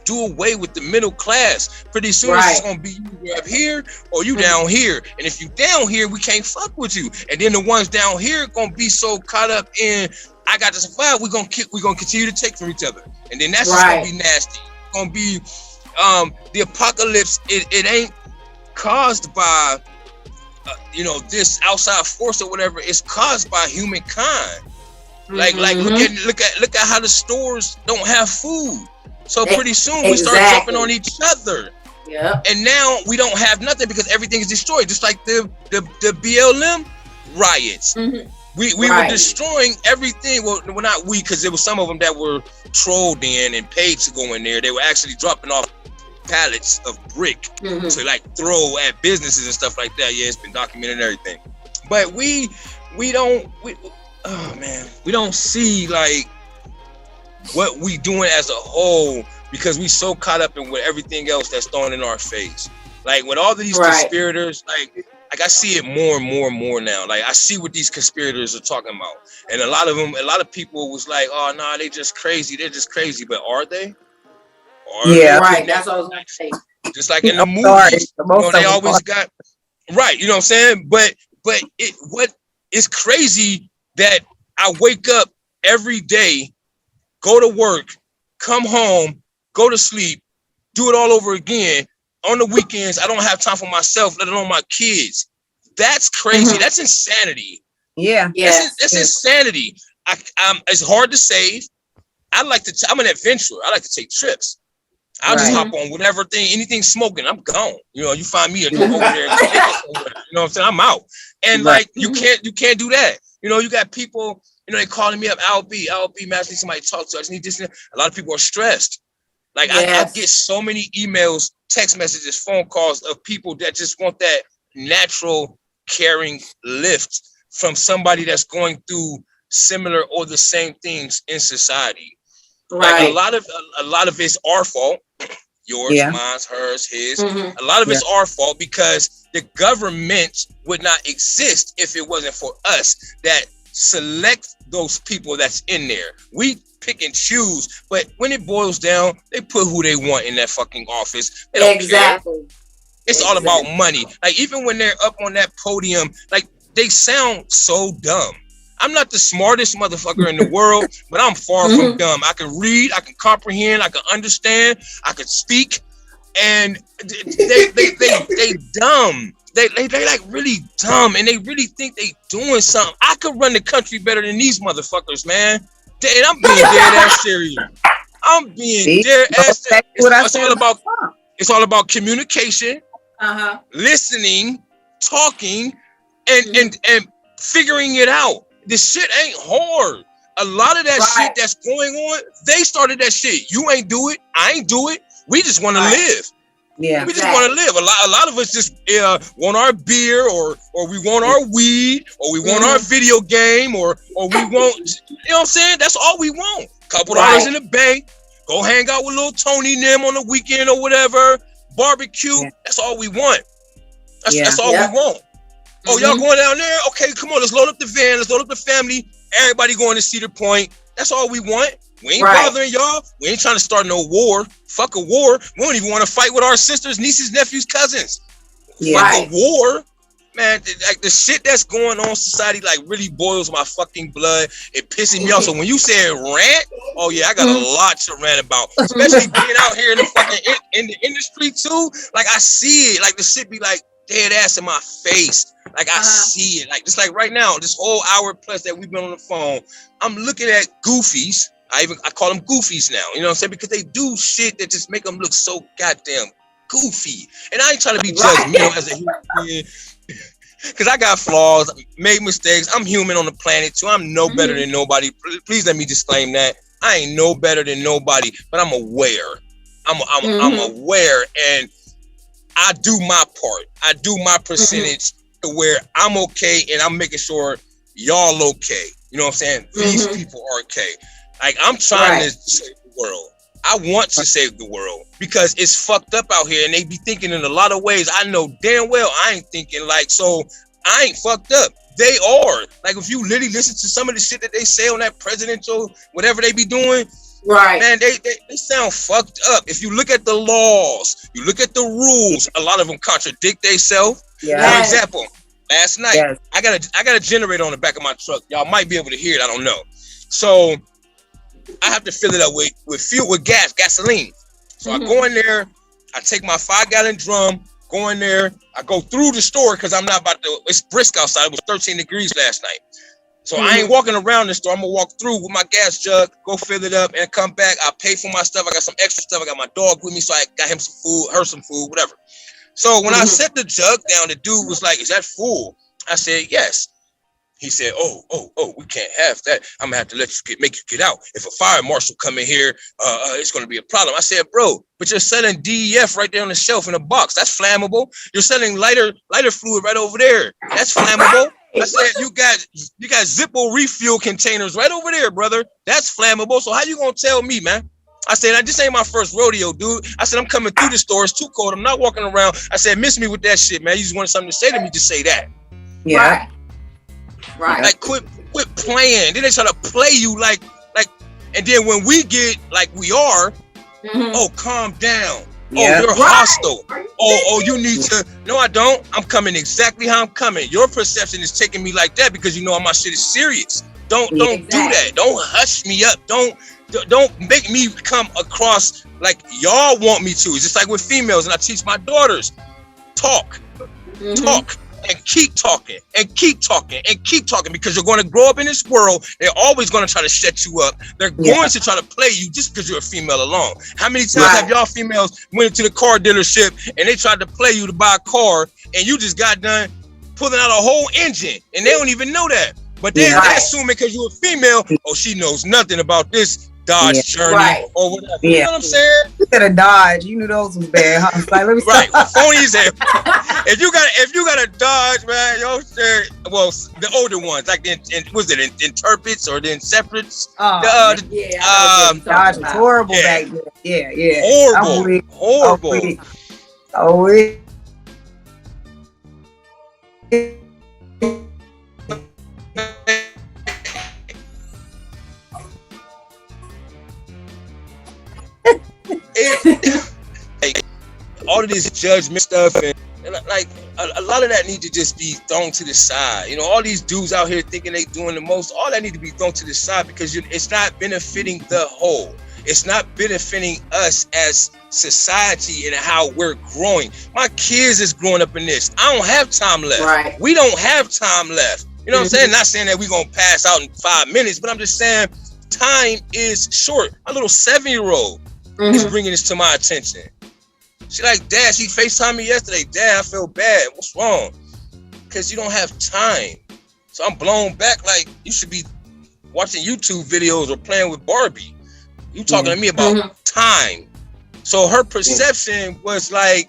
do away with the middle class. Pretty soon it's gonna be you up here or you down here. And if you down here, we can't fuck with you. And then the ones down here gonna be so caught up in I got to survive, we're gonna continue to take from each other. And then that's just gonna be nasty. It's gonna be the apocalypse, it ain't caused by you know, this outside force or whatever. It's caused by humankind. Like look at how the stores don't have food. So pretty soon we start jumping on each other. Yeah. And now we don't have nothing because everything is destroyed. Just like the BLM riots. We were destroying everything. Well, not we, because there was some of them that were trolled in and paid to go in there. They were actually dropping off pallets of brick to like throw at businesses and stuff like that. Yeah, it's been documented and everything. But we don't see like what we doing as a whole, because we so caught up in with everything else that's thrown in our face. Like with all of these conspirators, like I see it more and more now. Like I see what these conspirators are talking about. And a lot of people was like, oh no, they just crazy. They're just crazy. But are they? Right. That's what I was gonna say. Just like in the movies, they always got right. You know what I'm saying? But what is crazy that I wake up every day, go to work, come home, go to sleep, do it all over again. On the weekends, I don't have time for myself, let alone my kids. That's crazy. That's insanity. Yeah. That's insanity. It's hard to save. I'm an adventurer. I like to take trips. I'll just hop on whatever thing, anything smoking, I'm gone. You know, you find me over there. You know what I'm saying? I'm out. And like you can't do that. You know, you got people, you know, they calling me up, I'll be, man, I just need somebody to talk to. I just need this. A lot of people are stressed. Like I get so many emails, text messages, phone calls of people that just want that natural caring lift from somebody that's going through similar or the same things in society. Like a lot of it's our fault. Yours, mine's, hers, his. A lot of it's our fault because the government would not exist if it wasn't for us that select those people that's in there. We pick and choose, but when it boils down, they put who they want in that fucking office. They don't care. It's all about money. Like even when they're up on that podium, like they sound so dumb. I'm not the smartest motherfucker in the world, but I'm far from dumb. I can read, I can comprehend, I can understand, I can speak, and they dumb. They like really dumb, and they really think they doing something. I could run the country better than these motherfuckers, man. And I'm being dead ass serious. I'm being dead ass serious. It's all about communication, listening, talking, and figuring it out. This shit ain't hard. A lot of that shit that's going on, they started that shit. You ain't do it. I ain't do it. We just want to live. Yeah, we just want to live. A lot of us just want our beer, or we want our weed, or we want our video game, or we want, you know what I'm saying? That's all we want. Couple dollars in the bank, go hang out with little Tony and them on the weekend or whatever, barbecue. That's all we want. That's all we want. Oh, y'all going down there? Okay, come on, let's load up the van, let's load up the family. Everybody going to Cedar Point. That's all we want. We ain't bothering y'all. We ain't trying to start no war. Fuck a war. We don't even want to fight with our sisters, nieces, nephews, cousins. Fuck a war. Man, like the shit that's going on in society like really boils my fucking blood. It pisses me off. So when you say rant, oh yeah, I got a lot to rant about. Especially being out here in the fucking in the industry too. Like I see it. Like the shit be like dead ass in my face. Like I see it. Like just like right now, this whole hour plus that we've been on the phone, I'm looking at goofies. I call them goofies now. You know what I'm saying? Because they do shit that just make them look so goddamn goofy. And I ain't trying to be judgmental as a human being. Because I got flaws, made mistakes. I'm human on the planet too. I'm no better than nobody. Please let me disclaim that. I ain't no better than nobody, but I'm aware. I'm aware, and I do my part. I do my percentage to where I'm okay, and I'm making sure y'all okay. You know what I'm saying? These people are okay. Like I'm trying to save the world. I want to save the world because it's fucked up out here, and they be thinking in a lot of ways. I know damn well I ain't thinking like, so I ain't fucked up. They are. Like if you literally listen to some of the shit that they say on that presidential, whatever they be doing, man, they sound fucked up. If you look at the laws, you look at the rules, a lot of them contradict themselves. For example, last night, I got a generator on the back of my truck. Y'all might be able to hear it, I don't know. So I have to fill it up with fuel, with gasoline. So I go in there, I take my 5-gallon drum, go in there, I go through the store because I'm not about to, it's brisk outside. It was 13 degrees last night. So I ain't walking around the store. I'm gonna walk through with my gas jug, go fill it up, and come back. I pay for my stuff. I got some extra stuff. I got my dog with me, so I got him some food, her some food, whatever. So when I set the jug down, the dude was like, "Is that full?" I said, "Yes." He said, oh, we can't have that. I'm gonna have to make you get out. If a fire marshal come in here, it's gonna be a problem. I said, bro, but you're selling DEF right there on the shelf in a box. That's flammable. You're selling lighter fluid right over there. That's flammable. I said, you got Zippo refuel containers right over there, brother. That's flammable. So how you gonna tell me, man? I said, this ain't my first rodeo, dude. I said, I'm coming through the store. It's too cold. I'm not walking around. I said, miss me with that shit, man. You just wanted something to say to me, just say that. Yeah. Right. Like quit playing. Then they try to play you like, and then when we get like we are, oh, calm down. Yeah. Oh, you're hostile. Oh, you need to. No, I don't. I'm coming exactly how I'm coming. Your perception is taking me like that because you know my shit is serious. Don't do that. Don't hush me up. Don't make me come across like y'all want me to. It's just like with females, and I teach my daughters, talk, and keep talking, and keep talking, and keep talking, because you're going to grow up in this world. They're always going to try to shut you up. They're going to try to play you just because you're a female alone. How many times have y'all females went into the car dealership and they tried to play you to buy a car, and you just got done pulling out a whole engine, and they don't even know that. But then they assume because you're a female, oh, she knows nothing about this Dodge Journey or whatever. You know what I'm saying? You said a Dodge. You knew those was bad, huh? Like, let me phony as hell. If you got a Dodge, man, yo, well, the older ones, like was it Interprets or the Inceptrates? Dodge was horrible back then. Yeah. Horrible. Like, all of this judgment stuff and like a lot of that need to just be thrown to the side. You know, all these dudes out here thinking they doing the most, all that need to be thrown to the side, because it's not benefiting the whole. It's not benefiting us as society and how we're growing. My kids is growing up in this. I don't have time left. We don't have time left. You know what I'm saying? Not saying that we're gonna pass out in 5 minutes, but I'm just saying time is short. My little 7-year-old is bringing this to my attention. She like, Dad, she FaceTimed me yesterday. Dad, I feel bad. What's wrong? Because you don't have time. So I'm blown back like you should be watching YouTube videos or playing with Barbie. You talking to me about time. So her perception was like,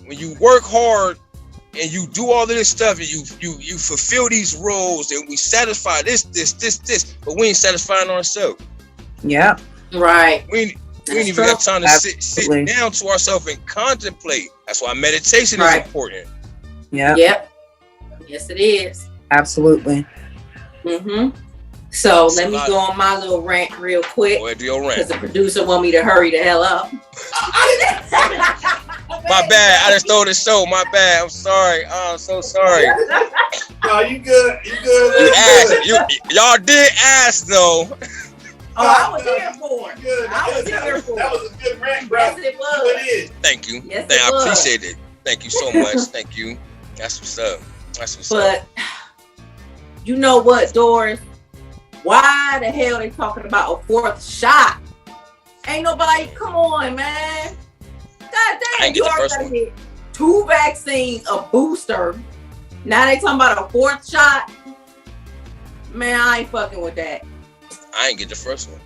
when you work hard and you do all of this stuff and you fulfill these roles and we satisfy this, but we ain't satisfying ourselves. Yeah. Right. We ain't even got time to sit down to ourselves and contemplate. That's why meditation is important. Yeah. Yep. Yes, it is. Absolutely. So let me go on my little rant real quick. Go ahead, do your rant. Because the producer want me to hurry the hell up. My bad. I just stole the show. My bad. I'm sorry. Oh, I'm so sorry. No, you good. You good. You asked. Y'all did ask though. I was here for it. That was a good rant, bro. Yes, it was. Thank you. Yes, I appreciate it. Thank you so much. Thank you. That's what's up. But you know what, Doris? Why the hell they talking about a 4th shot? Ain't nobody, come on, man. God damn, you already gotta get 2 vaccines, a booster. Now they talking about a 4th shot. Man, I ain't fucking with that. I ain't get the first one.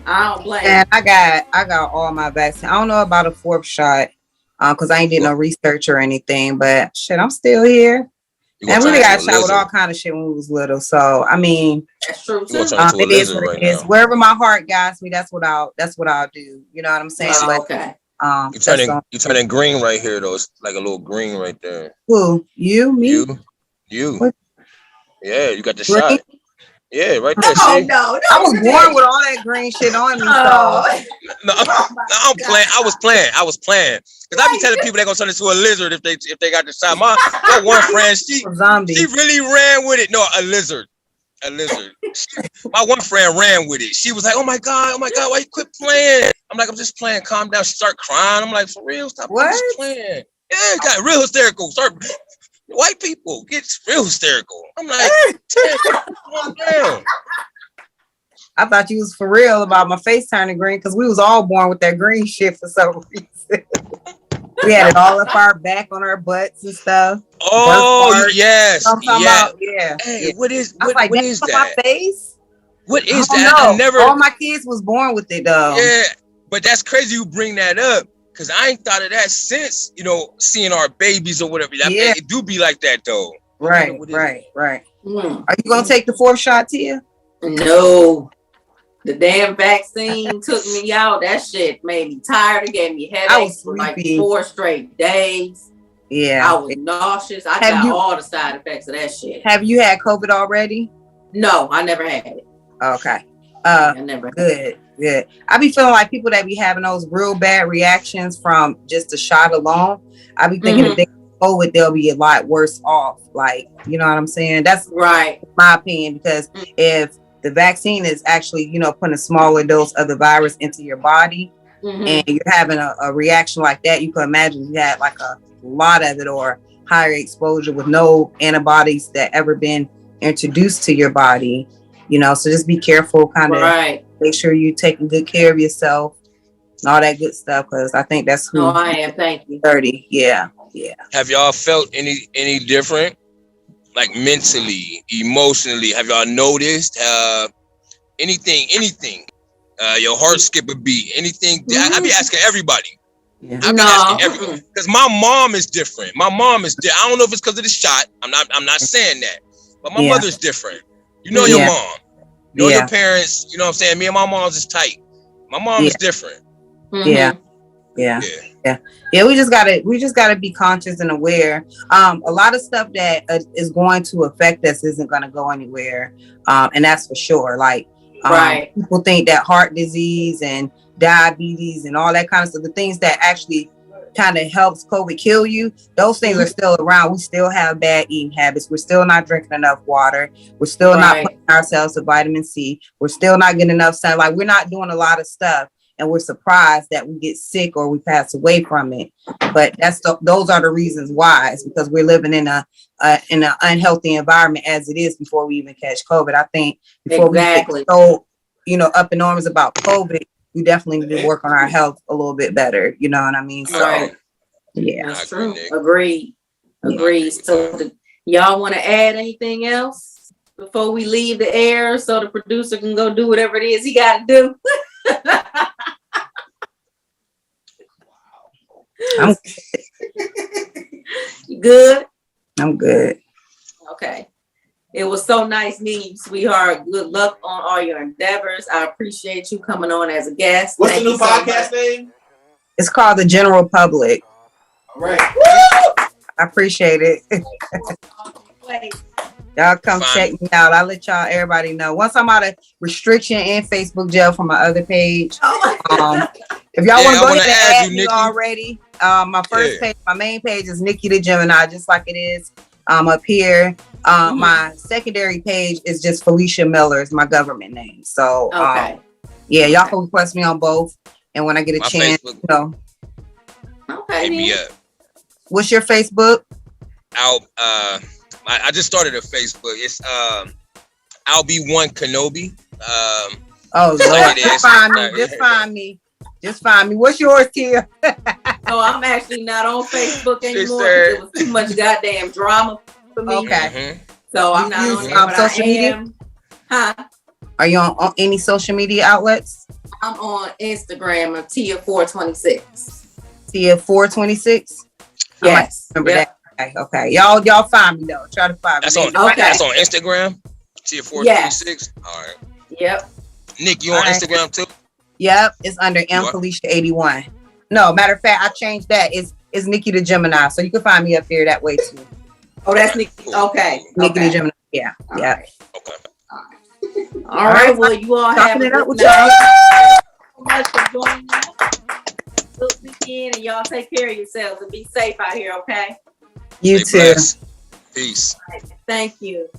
I don't blame. And I got all my vaccines. I don't know about a 4th shot, because I ain't did no research or anything. But shit, I'm still here. And we got shot with all kind of shit when we was little. So I mean, that's true too. It is what it is. Wherever my heart guides me, that's what I'll do. You know what I'm saying? Okay. You turning green right here though. It's like a little green right there. Who? You? Me? You. What? Yeah, you got the shot. Yeah, right there. Oh, see? no, I was born with all that green shit on me. No, I'm playing. I was playing. Because I be telling people they're gonna turn into a lizard if they got the shot. My one friend, she really ran with it. No, a lizard. My one friend ran with it. She was like, oh my God, why you quit playing? I'm like, I'm just playing, calm down. She start crying. I'm like, for real, stop. I'm just playing. Yeah, it got real hysterical. White people get real hysterical. I'm like, calm down. I thought you was for real about my face turning green, because we was all born with that green shit for some reason. We had it all up our back on our butts and stuff. Oh yes, yeah. Yeah. Hey, Yeah. what is I was like, what is on that? my face? What is I that? don't know. I never. All my kids was born with it though. Yeah, but that's crazy you bring that up because I ain't thought of that since seeing our babies or whatever. Yeah. It do be like that though. Right. Are you gonna take the 4th shot, Tia? No. The damn vaccine took me out. That shit made me tired. It gave me headaches for like 4 straight days. Yeah. I was nauseous. I got all the side effects of that shit. Have you had COVID already? No, I never had it. Okay. I never had it. Good. I be feeling like people that be having those real bad reactions from just a shot alone, I be thinking if they COVID, they'll be a lot worse off. Like, you know what I'm saying? That's right. My opinion, because if the vaccine is actually, putting a smaller dose of the virus into your body and you're having a reaction like that, you can imagine you had like a lot of it or higher exposure with no antibodies that ever been introduced to your body, so just be careful, kind of make sure you're taking good care of yourself and all that good stuff, because I think that's who I am. Thank you. 30. Yeah. Have y'all felt any different? Like mentally, emotionally, have y'all noticed anything? Your heart skip a beat, anything? I be asking everybody. Yeah. I be asking everybody because my mom is different. I don't know if it's because of the shot. I'm not saying that, but my mother's different. You know your mom, you know your parents. You know what I'm saying? Me and my mom's is tight. My mom is different. Yeah, we just gotta be conscious and aware. A lot of stuff that is going to affect us isn't going to go anywhere, and that's for sure. Like, people think that heart disease and diabetes and all that kind of stuff, the things that actually kind of helps COVID kill you, those things are still around. We still have bad eating habits. We're still not drinking enough water. We're still not putting ourselves with vitamin C. We're still not getting enough sun. Like, we're not doing a lot of stuff. And we're surprised that we get sick or we pass away from it. But those are the reasons why. It's because we're living in an unhealthy environment as it is before we even catch COVID. I think before we get so up in arms about COVID, we definitely need to work on our health a little bit better. You know what I mean? So yeah, that's true. Agreed. So y'all want to add anything else before we leave the air so the producer can go do whatever it is he got to do? You good? I'm good. Okay. It was so nice meeting you, sweetheart. Good luck on all your endeavors. I appreciate you coming on as a guest. What's the new podcast name? It's called The General Public. All right. I appreciate it. Y'all come check me out. I'll let everybody know. Once I'm out of restriction and Facebook jail from my other page. If y'all want to go ahead and add me already, my first page, my main page is Nikki the Gemini, just like it is up here. My secondary page is just Felicia Miller, is my government name. So y'all can request me on both. And when I get a chance, Facebook, hit me up. What's your Facebook? I just started a Facebook. It's I'll be one Kenobi. Just find me. What's yours, Tia? No, I'm actually not on Facebook anymore. It was too much goddamn drama for me. Okay. So I'm not on there, but social media? Are you on any social media outlets? I'm on Instagram of Tia426. Tia426? Yes. Remember that? Okay. Y'all find me though. Try to find me. That's on Instagram? Tia426? Yes. All right. Yep. Nick, you on Instagram too? Yep. It's under Felicia81. No, matter of fact, I changed that. It's Nikki the Gemini. So you can find me up there that way too. Oh, that's Nikki. Okay. Nikki the Gemini. Yeah. Yeah. Okay. All right. Well, you all have a good night. So much for joining us. Good weekend, and y'all take care of yourselves and be safe out here, okay? You too. Peace. Right. Thank you.